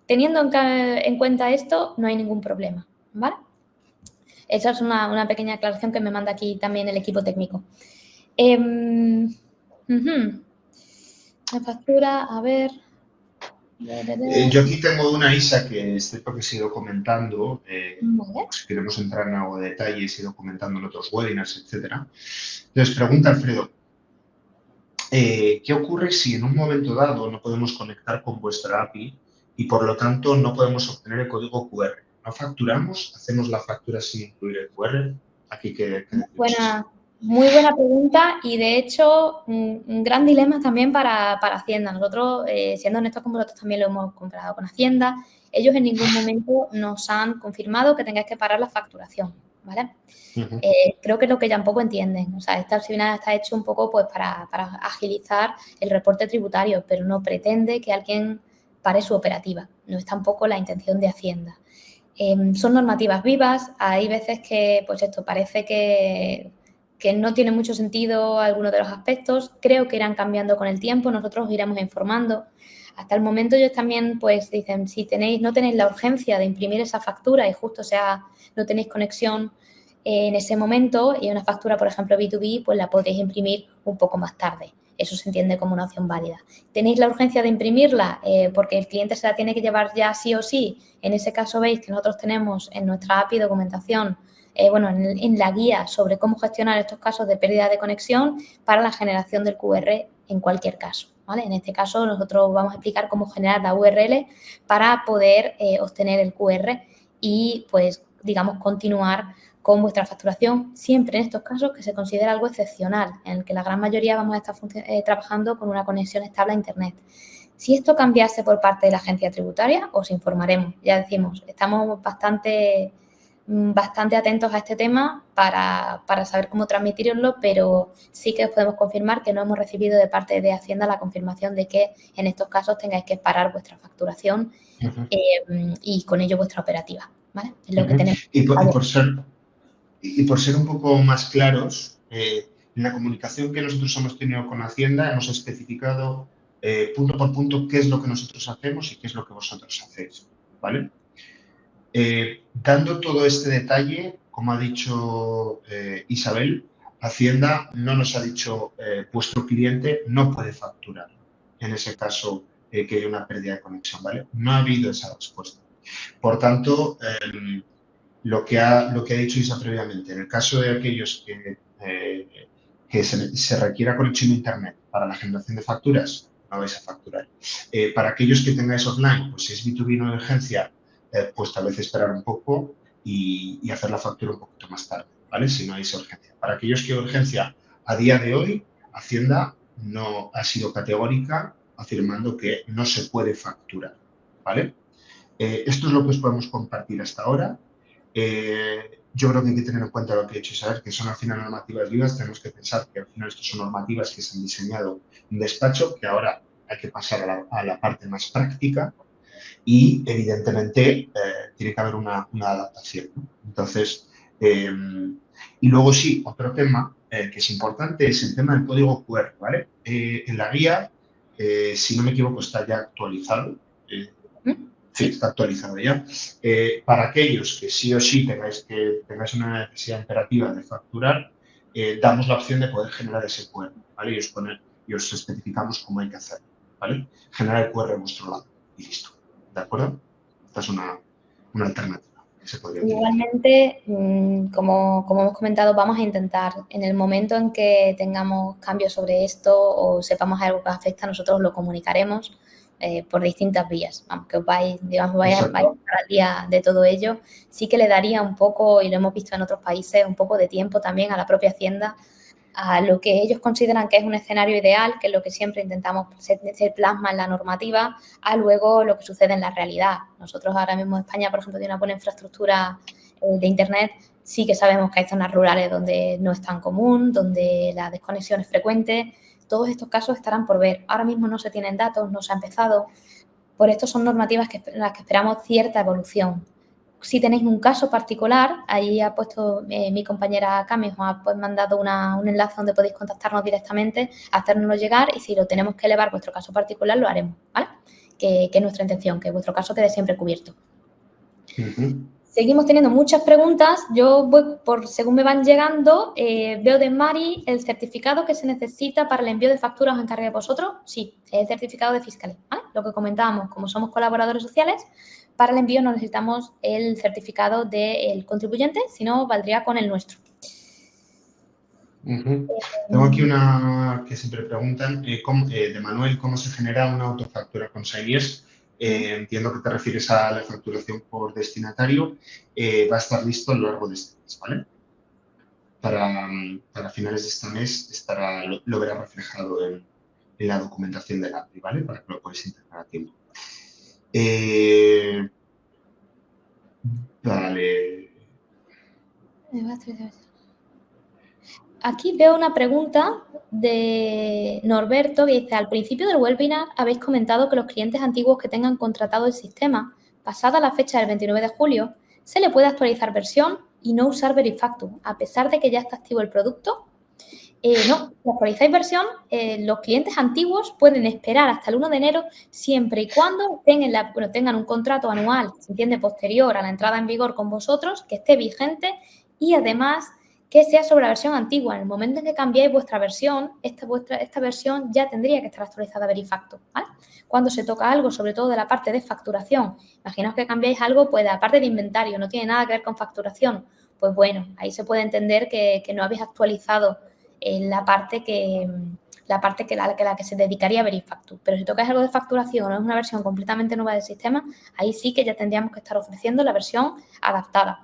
Teniendo en cuenta esto, no hay ningún problema, ¿vale? Esa es una pequeña aclaración que me manda aquí también el equipo técnico. La factura, a ver. Yo aquí tengo una, Isa, que es cierto que he ido comentando, Vale. si queremos entrar en algo de detalle, he ido comentando en otros webinars, etcétera. Entonces, pregunta Alfredo, ¿qué ocurre si en un momento dado no podemos conectar con vuestra API y por lo tanto no podemos obtener el código QR? ¿No facturamos? ¿Hacemos la factura sin incluir el QR? Aquí que muy buena pregunta y de hecho un gran dilema también para Hacienda. Nosotros, siendo honestos con vosotros, también lo hemos comprado con Hacienda. Ellos en ningún momento nos han confirmado que tengáis que parar la facturación, ¿vale? Creo que es lo que ya un poco entienden. O sea, esta final está hecho un poco pues para agilizar el reporte tributario, pero no pretende que alguien pare su operativa. No es tampoco la intención de Hacienda. Son normativas vivas. Hay veces que, pues esto, parece que no tiene mucho sentido algunos de los aspectos. Creo que irán cambiando con el tiempo. Nosotros iremos informando. Hasta el momento ellos también pues dicen, si no tenéis la urgencia de imprimir esa factura y justo no tenéis conexión en ese momento y una factura, por ejemplo, B2B, pues la podréis imprimir un poco más tarde. eso se entiende como una opción válida. ¿Tenéis la urgencia de imprimirla porque el cliente se la tiene que llevar ya sí o sí? En ese caso veis que nosotros tenemos en nuestra API documentación, en la guía sobre cómo gestionar estos casos de pérdida de conexión para la generación del QR en cualquier caso, ¿vale? En este caso nosotros vamos a explicar cómo generar la URL para poder obtener el QR y, pues, digamos, continuar con vuestra facturación, siempre en estos casos que se considera algo excepcional, en el que la gran mayoría vamos a estar trabajando con una conexión estable a Internet. Si esto cambiase por parte de la agencia tributaria, os informaremos. Ya decimos, estamos bastante atentos a este tema para saber cómo transmitiroslo, pero sí que os podemos confirmar que no hemos recibido de parte de Hacienda la confirmación de que en estos casos tengáis que parar vuestra facturación y con ello vuestra operativa, ¿vale? Es lo que tenemos. Y por ser un poco más claros, en la comunicación que nosotros hemos tenido con Hacienda hemos especificado punto por punto qué es lo que nosotros hacemos y qué es lo que vosotros hacéis, ¿vale? Dando todo este detalle, como ha dicho Isabel, Hacienda no nos ha dicho vuestro cliente no puede facturar en ese caso que haya una pérdida de conexión, ¿vale? No ha habido esa respuesta. Por tanto, lo que ha dicho Isa previamente, en el caso de aquellos que se requiera conexión a Internet para la generación de facturas, no vais a facturar. Para aquellos que tengáis offline, pues si es B2B no de urgencia, pues tal vez esperar un poco y hacer la factura un poquito más tarde, ¿vale? Si no hay esa urgencia. Para aquellos que hay urgencia, a día de hoy, Hacienda no ha sido categórica afirmando que no se puede facturar, ¿vale? Esto es lo que os podemos compartir hasta ahora. Yo creo que hay que tener en cuenta lo que he dicho Isabel, que son al final normativas vivas. Tenemos que pensar que al final estas son normativas que se han diseñado en despacho, que ahora hay que pasar a la parte más práctica y, evidentemente, tiene que haber una adaptación, ¿no? Entonces, y luego sí, otro tema que es importante es el tema del código QR, ¿vale? En la guía, si no me equivoco, está ya actualizado. Sí, está actualizado ya. Para aquellos que sí o sí tengáis una necesidad imperativa de facturar, damos la opción de poder generar ese QR, ¿vale? Y os especificamos cómo hay que hacerlo, ¿vale? Generar el QR en vuestro lado y listo, ¿de acuerdo? Esta es una alternativa que se podría utilizar. Igualmente, como hemos comentado, vamos a intentar, en el momento en que tengamos cambios sobre esto o sepamos algo que afecta, nosotros lo comunicaremos por distintas vías. Vamos, que os vais a estar al día de todo ello. Sí que le daría un poco, y lo hemos visto en otros países, un poco de tiempo también a la propia Hacienda a lo que ellos consideran que es un escenario ideal, que es lo que siempre intentamos se plasma en la normativa, a luego lo que sucede en la realidad. Nosotros ahora mismo en España, por ejemplo, tiene una buena infraestructura de Internet. Sí que sabemos que hay zonas rurales donde no es tan común, donde la desconexión es frecuente. Todos estos casos estarán por ver. Ahora mismo no se tienen datos, no se ha empezado. Por esto son normativas en las que esperamos cierta evolución. Si tenéis un caso particular, ahí ha puesto mi compañera Cami, os ha mandado un enlace donde podéis contactarnos directamente, hacérnoslo llegar y si lo tenemos que elevar vuestro caso particular, lo haremos, ¿vale? Que es nuestra intención, que vuestro caso quede siempre cubierto. Seguimos teniendo muchas preguntas. Yo voy según me van llegando, veo de Mari el certificado que se necesita para el envío de facturas os encargue de vosotros. Sí, es el certificado de Fiscalía, ¿vale? Lo que comentábamos, como somos colaboradores sociales, para el envío no necesitamos el certificado del contribuyente, sino valdría con el nuestro. Tengo aquí una que siempre preguntan, de Manuel, ¿cómo se genera una autofactura con Signiers? Entiendo que te refieres a la facturación por destinatario. Va a estar listo a lo largo de este mes, ¿vale? Para finales de este mes lo verá reflejado en la documentación del API, ¿vale? Para que lo podáis integrar a tiempo. Vale. Aquí veo una pregunta de Norberto que dice, al principio del webinar habéis comentado que los clientes antiguos que tengan contratado el sistema, pasada la fecha del 29 de julio, se le puede actualizar versión y no usar Verifactu, a pesar de que ya está activo el producto. No, si actualizáis versión, los clientes antiguos pueden esperar hasta el 1 de enero siempre y cuando tengan un contrato anual, se entiende, posterior a la entrada en vigor con vosotros, que esté vigente y además que sea sobre la versión antigua. En el momento en que cambiéis vuestra versión, esta versión ya tendría que estar actualizada a Verifactu, ¿vale? Cuando se toca algo, sobre todo de la parte de facturación, imaginaos que cambiáis algo, pues de la parte de inventario, no tiene nada que ver con facturación, pues bueno, ahí se puede entender que no habéis actualizado la parte que la que se dedicaría a Verifactu. Pero si tocáis algo de facturación o es una versión completamente nueva del sistema, ahí sí que ya tendríamos que estar ofreciendo la versión adaptada.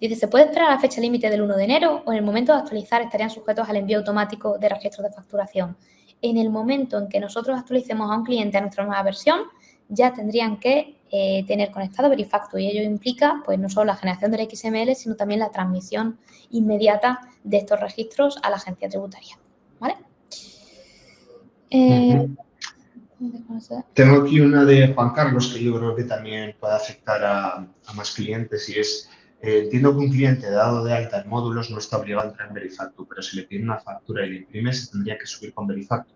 Dice, ¿se puede esperar a la fecha límite del 1 de enero o en el momento de actualizar estarían sujetos al envío automático de registros de facturación? En el momento en que nosotros actualicemos a un cliente a nuestra nueva versión, ya tendrían que tener conectado Verifactu y ello implica pues no solo la generación del XML, sino también la transmisión inmediata de estos registros a la agencia tributaria, ¿vale? Tengo aquí una de Juan Carlos que yo creo que también puede afectar a más clientes y es, entiendo que un cliente dado de alta en módulos no está obligado a entrar en Verifactu, pero si le pide una factura y le imprime, se tendría que subir con Verifactu.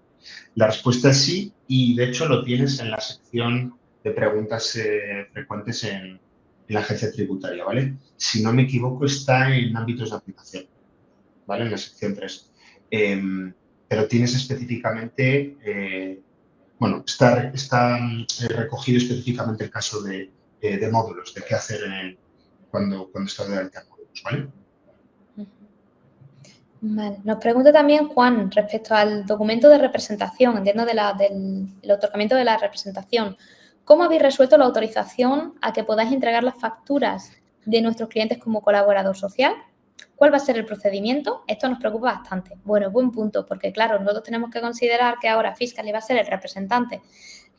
La respuesta es sí y de hecho lo tienes en la sección de preguntas frecuentes en la agencia tributaria, ¿vale? Si no me equivoco está en ámbitos de aplicación, ¿vale? En la sección 3. Pero tienes específicamente... Bueno, está recogido específicamente el caso de módulos, de qué hacer cuando está de alta en módulos, ¿vale? Vale. Nos pregunta también Juan respecto al documento de representación, entiendo del otorgamiento de la representación. ¿Cómo habéis resuelto la autorización a que podáis entregar las facturas de nuestros clientes como colaborador social? ¿Cuál va a ser el procedimiento? Esto nos preocupa bastante. Bueno, buen punto, porque claro, nosotros tenemos que considerar que ahora Fiscally va a ser el representante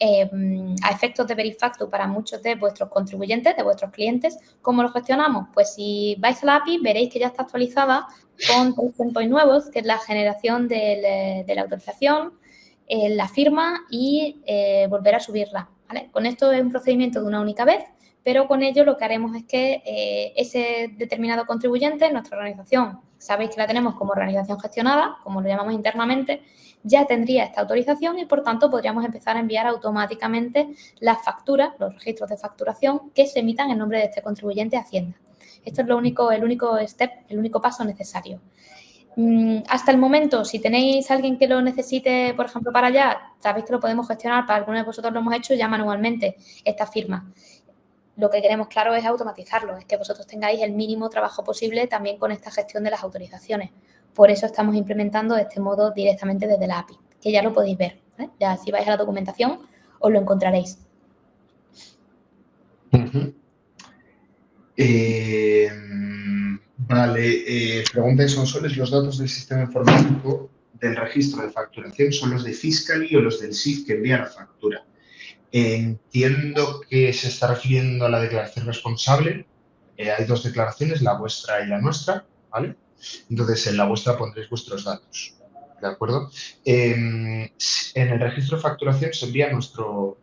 a efectos de Verifactu para muchos de vuestros contribuyentes, de vuestros clientes. ¿Cómo lo gestionamos? Pues si vais a la API veréis que ya está actualizada con 3 endpoints nuevos, que es la generación de la autorización, la firma y volver a subirla, ¿vale? Con esto es un procedimiento de una única vez, pero con ello lo que haremos es que ese determinado contribuyente, nuestra organización, sabéis que la tenemos como organización gestionada, como lo llamamos internamente, ya tendría esta autorización y, por tanto, podríamos empezar a enviar automáticamente las facturas, los registros de facturación que se emitan en nombre de este contribuyente a Hacienda. Esto es el único paso necesario. Hasta el momento, si tenéis a alguien que lo necesite, por ejemplo, para allá, sabéis que lo podemos gestionar, para algunos de vosotros lo hemos hecho ya manualmente, esta firma. Lo que queremos, claro, es automatizarlo, es que vosotros tengáis el mínimo trabajo posible también con esta gestión de las autorizaciones. Por eso estamos implementando este modo directamente desde la API, que ya lo podéis ver, ¿eh? Ya si vais a la documentación os lo encontraréis. Vale, pregunta de Sonsoles, ¿los datos del sistema informático del registro de facturación son los de Fiscally o los del SIF que envía la factura? Entiendo que se está refiriendo a la declaración responsable. Hay dos declaraciones, la vuestra y la nuestra, ¿vale? Entonces, en la vuestra pondréis vuestros datos, ¿de acuerdo? En el registro de facturación se envía nuestro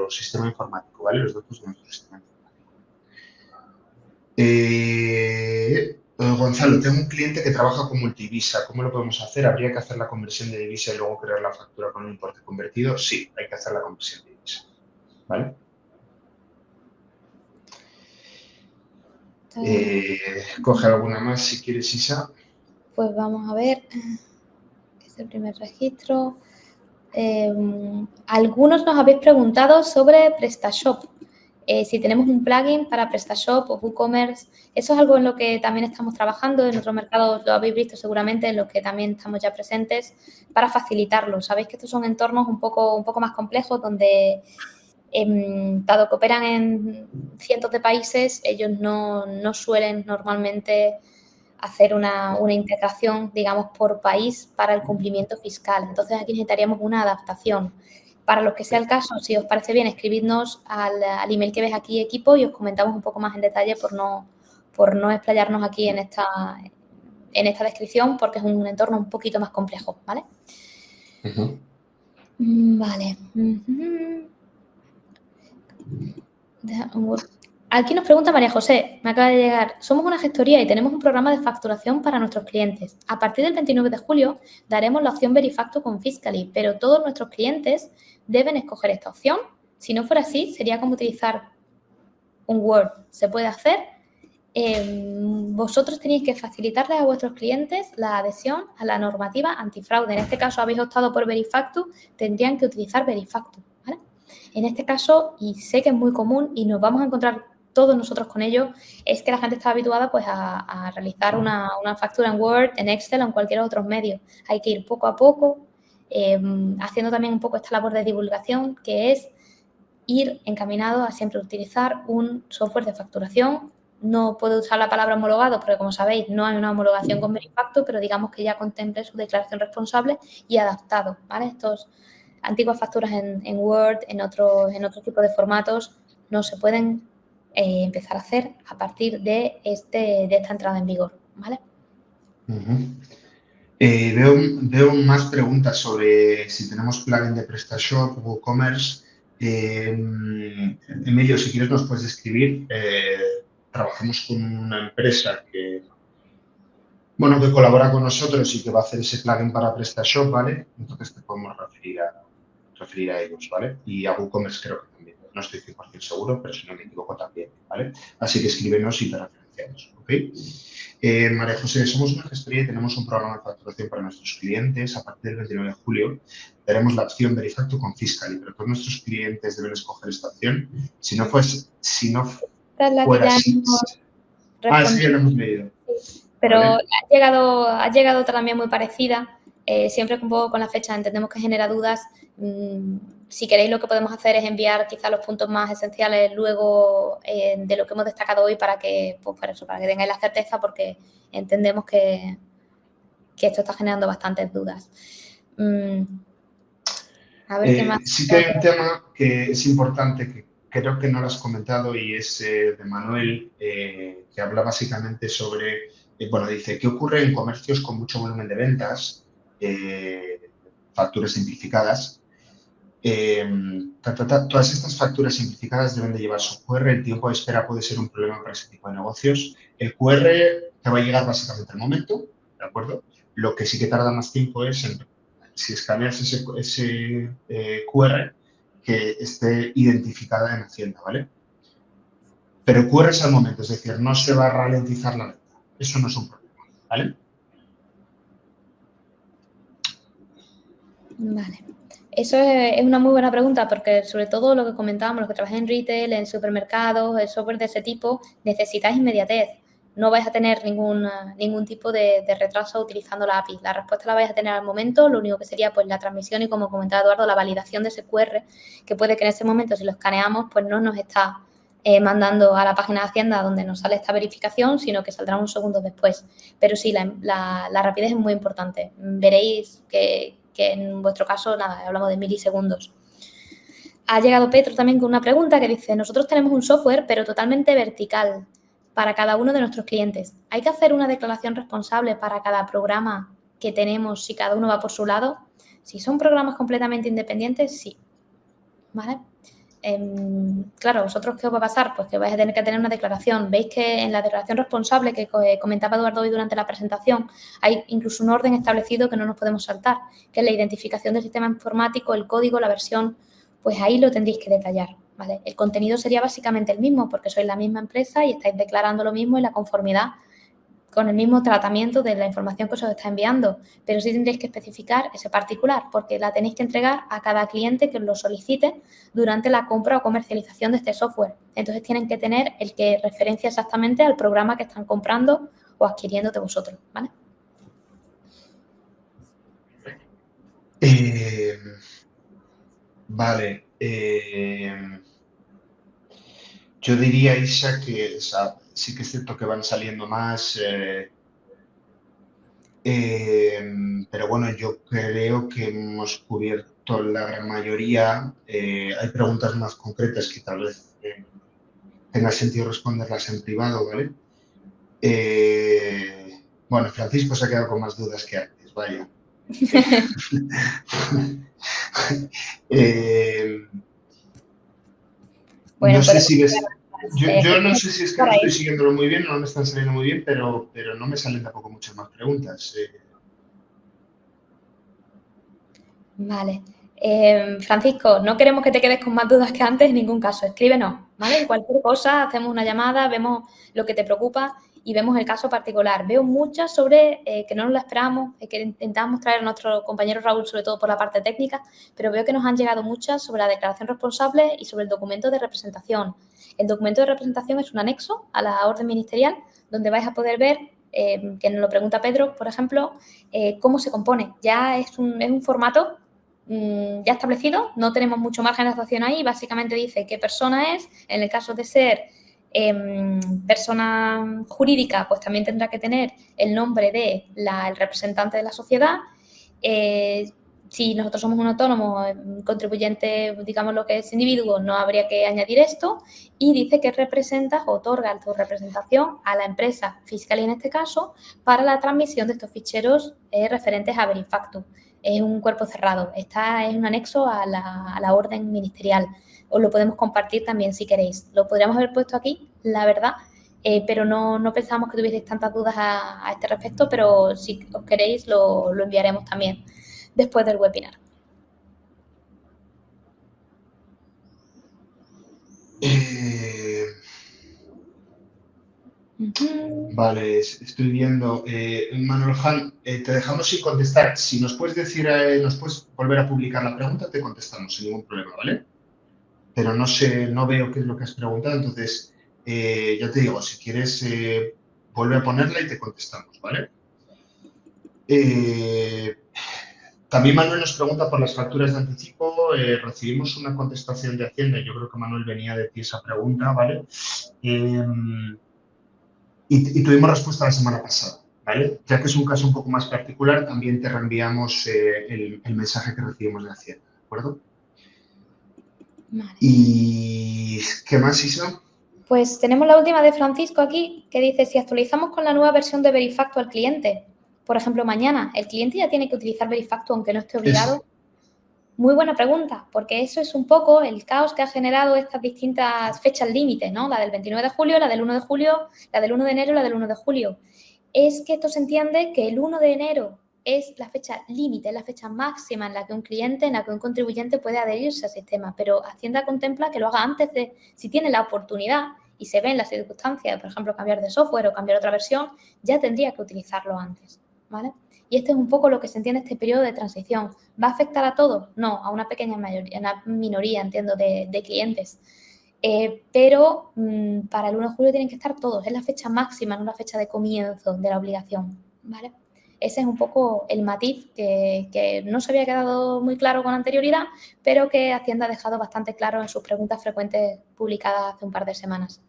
sistema informático, ¿vale? Los datos de nuestro sistema informático. Gonzalo, tengo un cliente que trabaja con multivisa. ¿Cómo lo podemos hacer? ¿Habría que hacer la conversión de divisa y luego crear la factura con un importe convertido? Sí, hay que hacer la conversión de divisa. ¿Vale? Coge alguna más si quieres, Isa. Pues vamos a ver. Es el primer registro. Algunos nos habéis preguntado sobre PrestaShop. Si tenemos un plugin para PrestaShop o WooCommerce, eso es algo en lo que también estamos trabajando. En otros mercados lo habéis visto seguramente, en los que también estamos ya presentes para facilitarlo. Sabéis que estos son entornos un poco más complejos donde, dado que operan en cientos de países, ellos no suelen normalmente hacer una integración, digamos, por país para el cumplimiento fiscal. Entonces, aquí necesitaríamos una adaptación. Para los que sea el caso, si os parece bien, escribidnos al email que ves aquí, equipo, y os comentamos un poco más en detalle por no explayarnos aquí en esta descripción, porque es un entorno un poquito más complejo, ¿vale? Vale. Aquí nos pregunta María José, me acaba de llegar, somos una gestoría y tenemos un programa de facturación para nuestros clientes. A partir del 29 de julio daremos la opción Verifactu con Fiscally, pero todos nuestros clientes deben escoger esta opción. Si no fuera así, sería como utilizar un Word. ¿Se puede hacer? vosotros tenéis que facilitarles a vuestros clientes la adhesión a la normativa antifraude. En este caso habéis optado por Verifactu, tendrían que utilizar Verifactu, ¿vale? En este caso, y sé que es muy común y nos vamos a encontrar todos nosotros con ello, es que la gente está habituada pues a realizar una factura en Word, en Excel o en cualquier otro medio. Hay que ir poco a poco, haciendo también un poco esta labor de divulgación, que es ir encaminado a siempre utilizar un software de facturación. No puedo usar la palabra homologado porque, como sabéis, no hay una homologación con Verifactu, pero digamos que ya contemple su declaración responsable y adaptado, ¿vale? Estos antiguas facturas en Word, en otro tipo de formatos, no se pueden empezar a hacer a partir de esta entrada en vigor, ¿vale? Veo más preguntas sobre si tenemos plugin de PrestaShop, WooCommerce. Emilio, si quieres nos puedes escribir. Trabajamos con una empresa que colabora con nosotros y que va a hacer ese plugin para PrestaShop, ¿vale? Entonces te podemos referir a ellos, ¿vale? Y a WooCommerce creo que también. No estoy 100% seguro, pero si no me equivoco también, ¿vale? Así que escríbenos y te referenciamos, ¿ok? María José, somos una gestoría y tenemos un programa de facturación para nuestros clientes. A partir del 29 de julio daremos la opción Verifactu con Fiscally, pero todos nuestros clientes deben escoger esta opción. Si no fuera así... Sí, ya lo hemos leído. Pero ¿vale? ha llegado otra también muy parecida. Siempre un poco con la fecha entendemos que genera dudas. Si queréis, lo que podemos hacer es enviar quizá los puntos más esenciales luego de lo que hemos destacado hoy para que tengáis la certeza, porque entendemos que esto está generando bastantes dudas. A ver qué más. Sí que hay un tema que es importante, que creo que no lo has comentado, y es de Manuel, que habla básicamente sobre, dice, ¿qué ocurre en comercios con mucho volumen de ventas, facturas simplificadas? Todas estas facturas simplificadas deben de llevar su QR. El tiempo de espera puede ser un problema para ese tipo de negocios. El QR te va a llegar básicamente al momento, ¿de acuerdo? Lo que sí que tarda más tiempo es si escaneas ese QR, que esté identificada en Hacienda, ¿vale? Pero el QR es al momento, es decir, no se va a ralentizar la venta. Eso no es un problema, ¿vale? Vale. Eso es una muy buena pregunta, porque sobre todo lo que comentábamos, los que trabajan en retail, en supermercados, el software de ese tipo, necesitáis inmediatez. No vais a tener ningún tipo de retraso utilizando la API. La respuesta la vais a tener al momento, lo único que sería pues la transmisión y, como comentaba Eduardo, la validación de ese QR, que puede que en ese momento, si lo escaneamos, pues no nos está mandando a la página de Hacienda donde nos sale esta verificación, sino que saldrá unos segundos después. Pero sí, la rapidez es muy importante. Veréis que en vuestro caso, nada, hablamos de milisegundos. Ha llegado Petro también con una pregunta que dice: nosotros tenemos un software, pero totalmente vertical para cada uno de nuestros clientes. ¿Hay que hacer una declaración responsable para cada programa que tenemos si cada uno va por su lado? Si son programas completamente independientes, sí. ¿Vale? Claro, ¿vosotros qué os va a pasar? Pues que vais a tener que tener una declaración. Veis que en la declaración responsable que comentaba Eduardo hoy durante la presentación hay incluso un orden establecido que no nos podemos saltar, que es la identificación del sistema informático, el código, la versión. Pues ahí lo tendréis que detallar, ¿vale? El contenido sería básicamente el mismo, porque sois la misma empresa y estáis declarando lo mismo y la conformidad con el mismo tratamiento de la información que os está enviando, pero sí tendréis que especificar ese particular, porque la tenéis que entregar a cada cliente que os lo solicite durante la compra o comercialización de este software. Entonces tienen que tener el que referencia exactamente al programa que están comprando o adquiriendo de vosotros, ¿vale? Vale. Yo diría, Isa, que sí que es cierto que van saliendo más, pero bueno, yo creo que hemos cubierto la gran mayoría. Hay preguntas más concretas que tal vez tenga sentido responderlas en privado, ¿vale? Bueno, Francisco se ha quedado con más dudas que antes, vaya. Bueno, no sé si ves... Yo no sé si es que no por ahí. estoy siguiéndolo muy bien o no me están saliendo muy bien, pero no me salen tampoco muchas más preguntas. Vale. Francisco, no queremos que te quedes con más dudas que antes en ningún caso. Escríbenos, ¿vale? Y cualquier cosa, hacemos una llamada, vemos lo que te preocupa y vemos el caso particular. Veo muchas sobre que no nos la esperamos, que intentamos traer a nuestro compañero Raúl, sobre todo por la parte técnica, pero veo que nos han llegado muchas sobre la declaración responsable y sobre el documento de representación. El documento de representación es un anexo a la orden ministerial donde vais a poder ver, que nos lo pregunta Pedro, por ejemplo, cómo se compone. Ya es un formato ya establecido, no tenemos mucho margen de actuación ahí, básicamente dice qué persona es, en el caso de ser persona jurídica, pues también tendrá que tener el nombre del representante de la sociedad. Si nosotros somos un autónomo, contribuyente, digamos lo que es individuo, no habría que añadir esto. Y dice que representas o otorga tu representación a la empresa fiscal, y en este caso, para la transmisión de estos ficheros referentes a Verifactu. Es un cuerpo cerrado. Esta es un anexo a la orden ministerial. Os lo podemos compartir también si queréis. Lo podríamos haber puesto aquí, la verdad, pero no pensamos que tuvierais tantas dudas a este respecto, pero si os queréis lo enviaremos también después del webinar. Vale, estoy viendo. Manuel Han, te dejamos sin contestar. Si nos puedes decir, nos puedes volver a publicar la pregunta, te contestamos sin ningún problema, ¿vale? Pero no sé, no veo qué es lo que has preguntado, entonces, ya te digo, si quieres, vuelve a ponerla y te contestamos, ¿vale? También Manuel nos pregunta por las facturas de anticipo. Recibimos una contestación de Hacienda. Yo creo que Manuel venía de ti esa pregunta, ¿vale? Y tuvimos respuesta la semana pasada, ¿vale? Ya que es un caso un poco más particular, también te reenviamos el mensaje que recibimos de Hacienda, ¿de acuerdo? Vale. ¿Y qué más, Isa? Pues tenemos la última de Francisco aquí, que dice, si actualizamos con la nueva versión de Verifactu al cliente, por ejemplo, mañana, ¿el cliente ya tiene que utilizar Verifactu aunque no esté obligado? Muy buena pregunta, porque eso es un poco el caos que ha generado estas distintas fechas límites, ¿no? La del 29 de julio, la del 1 de julio, la del 1 de enero y la del 1 de julio. Es que esto se entiende que el 1 de enero es la fecha límite, es la fecha máxima en la que un cliente, en la que un contribuyente puede adherirse al sistema, pero Hacienda contempla que lo haga antes de, si tiene la oportunidad y se ve en las circunstancias, por ejemplo, cambiar de software o cambiar otra versión, ya tendría que utilizarlo antes, ¿vale? Y este es un poco lo que se entiende este periodo de transición. ¿Va a afectar a todos? No, a una pequeña mayoría, una minoría, entiendo, de clientes. Pero para el 1 de julio tienen que estar todos. Es la fecha máxima, no la fecha de comienzo de la obligación, ¿vale? Ese es un poco el matiz que no se había quedado muy claro con anterioridad, pero que Hacienda ha dejado bastante claro en sus preguntas frecuentes publicadas hace un par de semanas.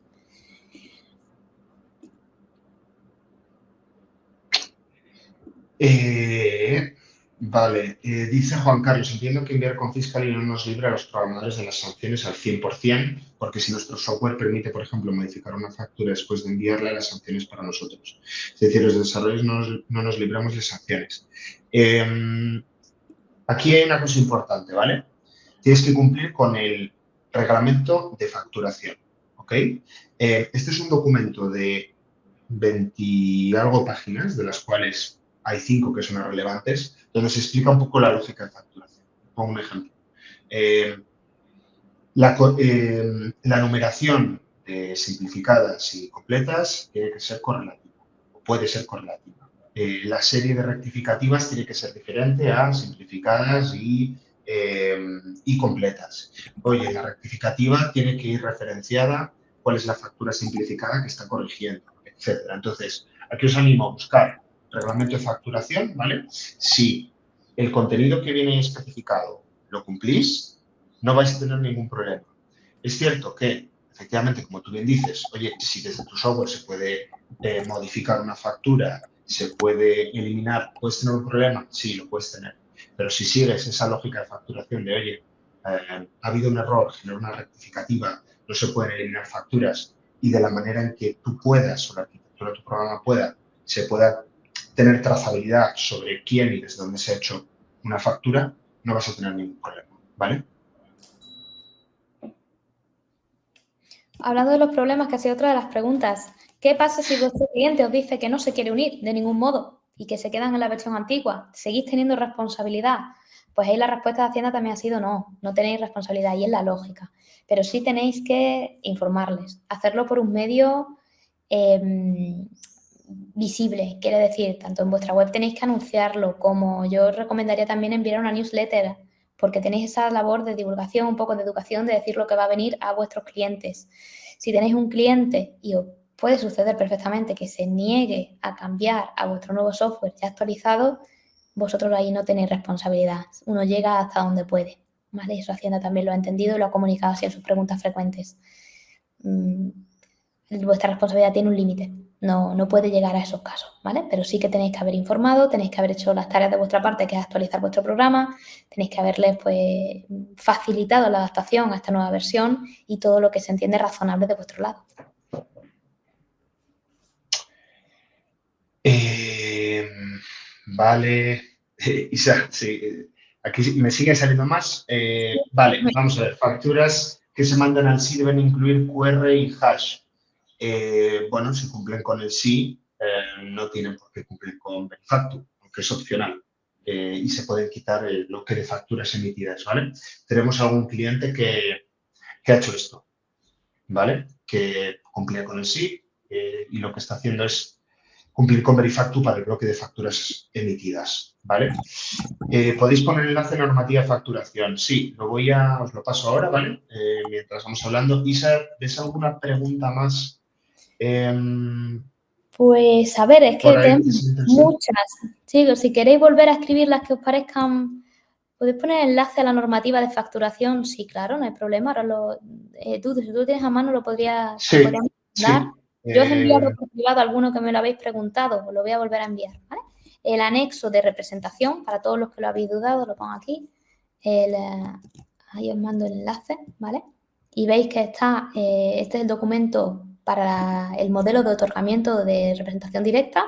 Vale, dice Juan Carlos, entiendo que enviar con Fiscally no nos libra a los programadores de las sanciones al 100%, porque si nuestro software permite, por ejemplo, modificar una factura después de enviarla, las sanciones para nosotros. Es decir, los desarrolladores no nos libramos de sanciones. Aquí hay una cosa importante, ¿vale? Tienes que cumplir con el reglamento de facturación, ¿ok? Este es un documento de 20 y algo páginas, de las cuales hay 5 que son relevantes, donde se explica un poco la lógica de facturación. Pongo un ejemplo. La numeración de simplificadas y completas tiene que ser correlativa, o puede ser correlativa. La serie de rectificativas tiene que ser diferente a simplificadas y completas. Oye, la rectificativa tiene que ir referenciada cuál es la factura simplificada que está corrigiendo, etcétera. Entonces, aquí os animo a buscar reglamento de facturación, ¿vale? Si el contenido que viene especificado lo cumplís, no vais a tener ningún problema. Es cierto que, efectivamente, como tú bien dices, oye, si desde tu software se puede modificar una factura, se puede eliminar, ¿puedes tener un problema? Sí, lo puedes tener. Pero si sigues esa lógica de facturación de, oye, ha habido un error, genera una rectificativa, no se pueden eliminar facturas y de la manera en que tú puedas o la arquitectura de tu programa se pueda tener trazabilidad sobre quién y desde dónde se ha hecho una factura, no vas a tener ningún problema, ¿vale? Hablando de los problemas, que ha sido otra de las preguntas, ¿qué pasa si vuestro cliente os dice que no se quiere unir de ningún modo y que se quedan en la versión antigua? ¿Seguís teniendo responsabilidad? Pues ahí la respuesta de Hacienda también ha sido no, no tenéis responsabilidad, y es la lógica. Pero sí tenéis que informarles, hacerlo por un medio visible, quiere decir, tanto en vuestra web tenéis que anunciarlo, como yo os recomendaría también enviar una newsletter, porque tenéis esa labor de divulgación, un poco de educación, de decir lo que va a venir a vuestros clientes. Si tenéis un cliente, y os puede suceder perfectamente, que se niegue a cambiar a vuestro nuevo software ya actualizado, vosotros ahí no tenéis responsabilidad. Uno llega hasta donde puede, ¿vale? Eso Hacienda también lo ha entendido y lo ha comunicado así en sus preguntas frecuentes. Vuestra responsabilidad tiene un límite. No puede llegar a esos casos, ¿vale? Pero sí que tenéis que haber informado, tenéis que haber hecho las tareas de vuestra parte, que es actualizar vuestro programa, tenéis que haberles, pues, facilitado la adaptación a esta nueva versión y todo lo que se entiende razonable de vuestro lado. Vale. Isa, sí, aquí me sigue saliendo más. Vale, vamos a ver. Facturas que se mandan al sí deben incluir QR y hash. Bueno, si cumplen con el sí, no tienen por qué cumplir con Benefactu, aunque es opcional. Y se pueden quitar el bloque de facturas emitidas, ¿vale? Tenemos algún cliente que ha hecho esto, ¿vale? Que cumplía con el sí y lo que está haciendo es cumplir con Verifactu para el bloque de facturas emitidas, ¿vale? ¿Podéis poner el enlace de normativa de facturación? Sí, os lo paso ahora, ¿vale? Mientras vamos hablando. Isa, ¿ves alguna pregunta más? Pues a ver, es que tenemos que muchas. Sí, si queréis volver a escribir las que os parezcan, podéis poner enlace a la normativa de facturación. Sí, claro, no hay problema. Ahora si tú lo tienes a mano, lo podrías mandar. Yo os he enviado por privado alguno que me lo habéis preguntado, os lo voy a volver a enviar, ¿vale? El anexo de representación, para todos los que lo habéis dudado, lo pongo aquí. Ahí os mando el enlace, ¿vale? Y veis que este es el documento para el modelo de otorgamiento de representación directa,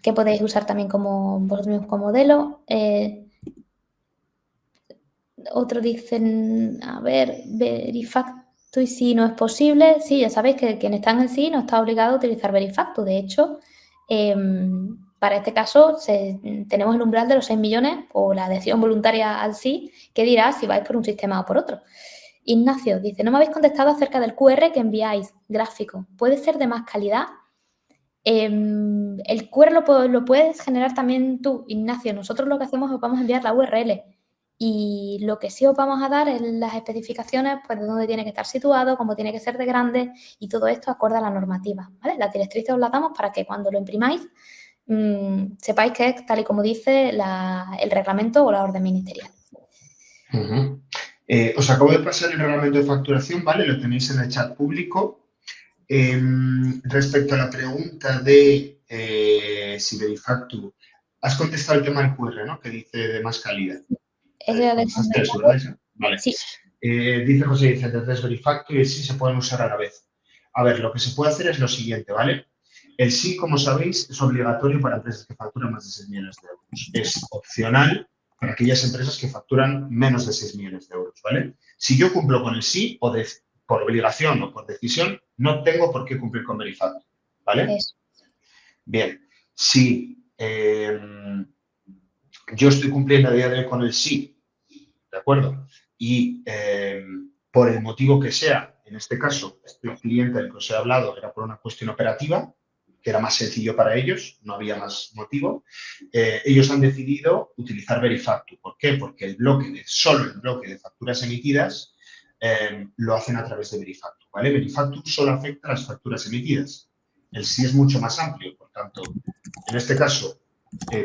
que podéis usar también como vosotros mismos como modelo. Otros dicen, a ver, Verifactu y si no es posible. Sí, ya sabéis que quien está en el sí no está obligado a utilizar Verifactu. De hecho, para este caso tenemos el umbral de los 6 millones o la adhesión voluntaria al sí, que dirá si vais por un sistema o por otro. Ignacio dice, no me habéis contestado acerca del QR que enviáis, gráfico. ¿Puede ser de más calidad? El QR lo puedes generar también tú, Ignacio. Nosotros lo que hacemos es vamos a enviar la URL y lo que sí os vamos a dar es las especificaciones, pues de dónde tiene que estar situado, cómo tiene que ser de grande y todo esto acorde a la normativa, ¿vale? Las directrices os las damos para que cuando lo imprimáis sepáis que es tal y como dice el reglamento o la orden ministerial. Os acabo de pasar el reglamento de facturación, ¿vale? Lo tenéis en el chat público. Respecto a la pregunta de si Verifactu, has contestado el tema del QR, ¿no? Que dice de más calidad. Vale. Sí. Dice José Vicente, entonces Verifactu y el sí se pueden usar a la vez. A ver, lo que se puede hacer es lo siguiente, ¿vale? El sí, como sabéis, es obligatorio para empresas que facturan más de 6 millones de euros. Es opcional para aquellas empresas que facturan menos de 6 millones de euros, ¿vale? Si yo cumplo con el sí, o por obligación o por decisión, no tengo por qué cumplir con Verifactu, ¿vale? Eso. Bien, si yo estoy cumpliendo a día de hoy con el sí, ¿de acuerdo? Y por el motivo que sea, en este caso, este cliente del que os he hablado era por una cuestión operativa, que era más sencillo para ellos, no había más motivo, ellos han decidido utilizar Verifactu. ¿Por qué? Porque solo el bloque de facturas emitidas lo hacen a través de Verifactu, ¿vale? Verifactu solo afecta a las facturas emitidas. El sí es mucho más amplio, por tanto, en este caso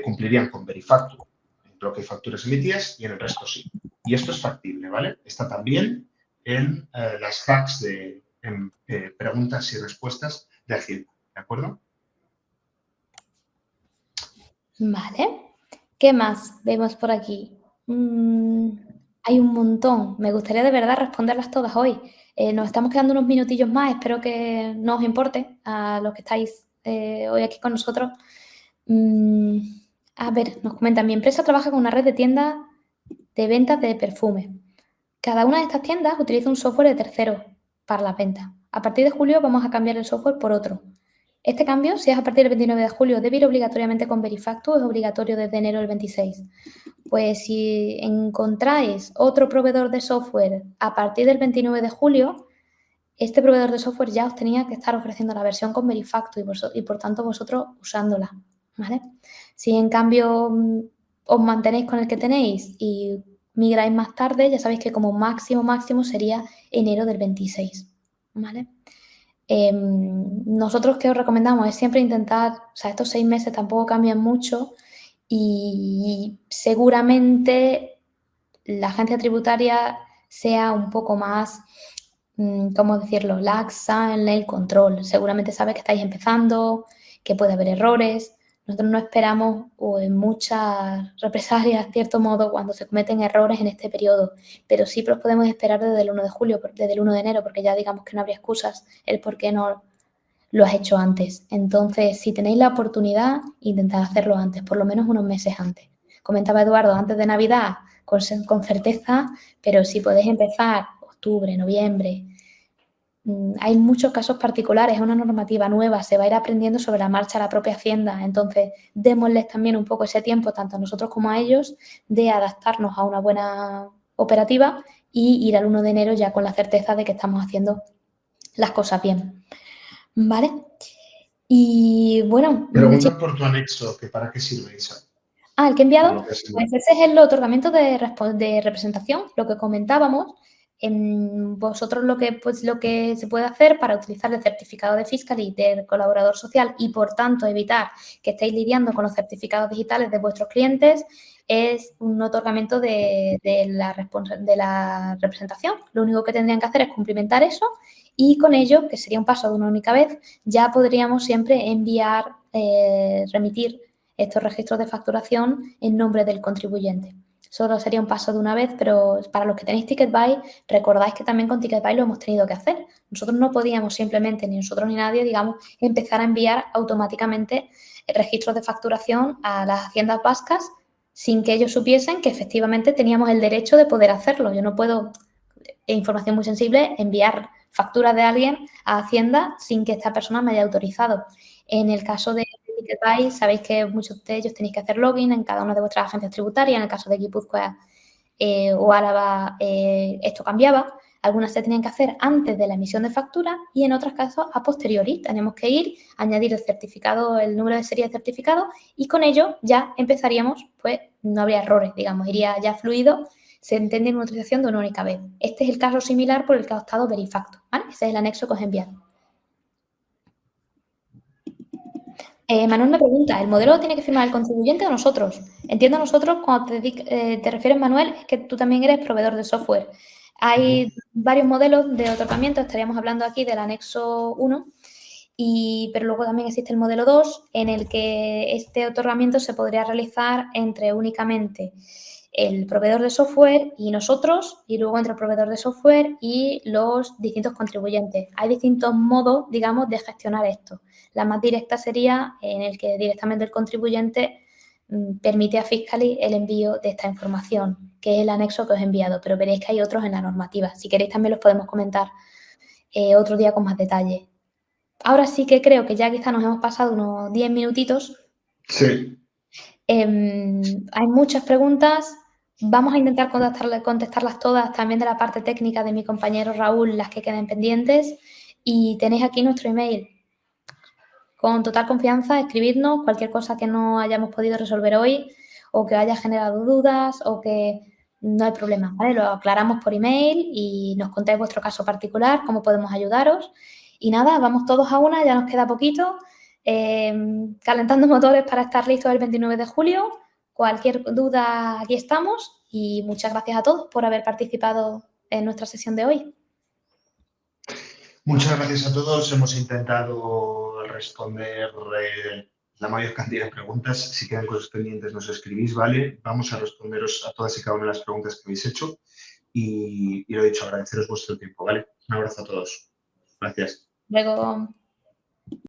cumplirían con Verifactu el bloque de facturas emitidas y en el resto sí. Y esto es factible, ¿vale? Está también en las hacks de preguntas y respuestas de Hacienda, ¿de acuerdo? Vale. ¿Qué más vemos por aquí? Hay un montón. Me gustaría de verdad responderlas todas hoy. Nos estamos quedando unos minutillos más. Espero que no os importe a los que estáis hoy aquí con nosotros. A ver, nos comentan, mi empresa trabaja con una red de tiendas de ventas de perfume. Cada una de estas tiendas utiliza un software de tercero para las ventas. A partir de julio vamos a cambiar el software por otro. Este cambio, si es a partir del 29 de julio, debe ir obligatoriamente con Verifactu, es obligatorio desde enero del 26. Pues si encontráis otro proveedor de software a partir del 29 de julio, este proveedor de software ya os tenía que estar ofreciendo la versión con Verifactu y por tanto vosotros usándola, ¿vale? Si en cambio os mantenéis con el que tenéis y migráis más tarde, ya sabéis que como máximo sería enero del 26, ¿vale? Nosotros que os recomendamos es siempre intentar, o sea, estos 6 meses tampoco cambian mucho y seguramente la agencia tributaria sea un poco más, ¿cómo decirlo?, laxa en el control. Seguramente sabe que estáis empezando, que puede haber errores. Nosotros no esperamos muchas represalias, en cierto modo, cuando se cometen errores en este periodo, pero sí los podemos esperar desde el 1 de julio, desde el 1 de enero, porque ya digamos que no habría excusas el por qué no lo has hecho antes. Entonces, si tenéis la oportunidad, intentad hacerlo antes, por lo menos unos meses antes. Comentaba Eduardo, antes de Navidad, con certeza, pero si podéis empezar octubre, noviembre. Hay muchos casos particulares, es una normativa nueva, se va a ir aprendiendo sobre la marcha la propia Hacienda. Entonces, démosles también un poco ese tiempo, tanto a nosotros como a ellos, de adaptarnos a una buena operativa y ir al 1 de enero ya con la certeza de que estamos haciendo las cosas bien. ¿Vale? Y bueno... Pregunta por tu anexo, que ¿para qué sirve, Isa? El que he enviado, pues ese es el otorgamiento de representación, lo que comentábamos. Vosotros lo que se puede hacer para utilizar el certificado de Fiscally del colaborador social y, por tanto, evitar que estéis lidiando con los certificados digitales de vuestros clientes es un otorgamiento de la representación. Lo único que tendrían que hacer es cumplimentar eso y con ello, que sería un paso de una única vez, ya podríamos siempre enviar, remitir estos registros de facturación en nombre del contribuyente. Solo sería un paso de una vez, pero para los que tenéis TicketBuy, recordáis que también con TicketBuy lo hemos tenido que hacer. Nosotros no podíamos simplemente, ni nosotros ni nadie, digamos, empezar a enviar automáticamente registros de facturación a las haciendas vascas sin que ellos supiesen que efectivamente teníamos el derecho de poder hacerlo. Yo no puedo, información muy sensible, enviar facturas de alguien a Hacienda sin que esta persona me haya autorizado. En el caso de TicketBuy, sabéis que muchos de ellos tenéis que hacer login en cada una de vuestras agencias tributarias. En el caso de Guipúzcoa o Álava, esto cambiaba. Algunas se tenían que hacer antes de la emisión de factura y en otros casos a posteriori. Tenemos que ir, añadir el certificado, el número de serie de certificado y con ello ya empezaríamos, pues no habría errores, digamos, iría ya fluido, se entiende una utilización de una única vez. Este es el caso similar por el que ha optado Verifactu, ¿vale? Ese es el anexo que os he enviado. Manuel me pregunta, ¿el modelo lo tiene que firmar el contribuyente o nosotros? Entiendo nosotros, cuando te refieres, Manuel, es que tú también eres proveedor de software. Hay varios modelos de otorgamiento, estaríamos hablando aquí del anexo 1, pero luego también existe el modelo 2, en el que este otorgamiento se podría realizar entre únicamente el proveedor de software y nosotros, y luego entre el proveedor de software y los distintos contribuyentes. Hay distintos modos, digamos, de gestionar esto. La más directa sería en el que directamente el contribuyente permite a Fiscally el envío de esta información, que es el anexo que os he enviado, pero veréis que hay otros en la normativa. Si queréis también los podemos comentar otro día con más detalle. Ahora sí que creo que ya quizá nos hemos pasado unos 10 minutitos. Sí. Hay muchas preguntas. Vamos a intentar contestarlas todas, también de la parte técnica de mi compañero Raúl, las que queden pendientes. Y tenéis aquí nuestro email. Con total confianza, escribidnos cualquier cosa que no hayamos podido resolver hoy o que haya generado dudas o que no hay problema, ¿vale? Lo aclaramos por email y nos contáis vuestro caso particular, cómo podemos ayudaros. Y nada, vamos todos a una, ya nos queda poquito. Calentando motores para estar listos el 29 de julio. Cualquier duda, aquí estamos. Y muchas gracias a todos por haber participado en nuestra sesión de hoy. Muchas gracias a todos. Hemos intentado responder la mayor cantidad de preguntas. Si quedan cosas pendientes, nos escribís, ¿vale? Vamos a responderos a todas y cada una de las preguntas que habéis hecho. Y lo dicho, agradeceros vuestro tiempo, ¿vale? Un abrazo a todos. Gracias. Luego.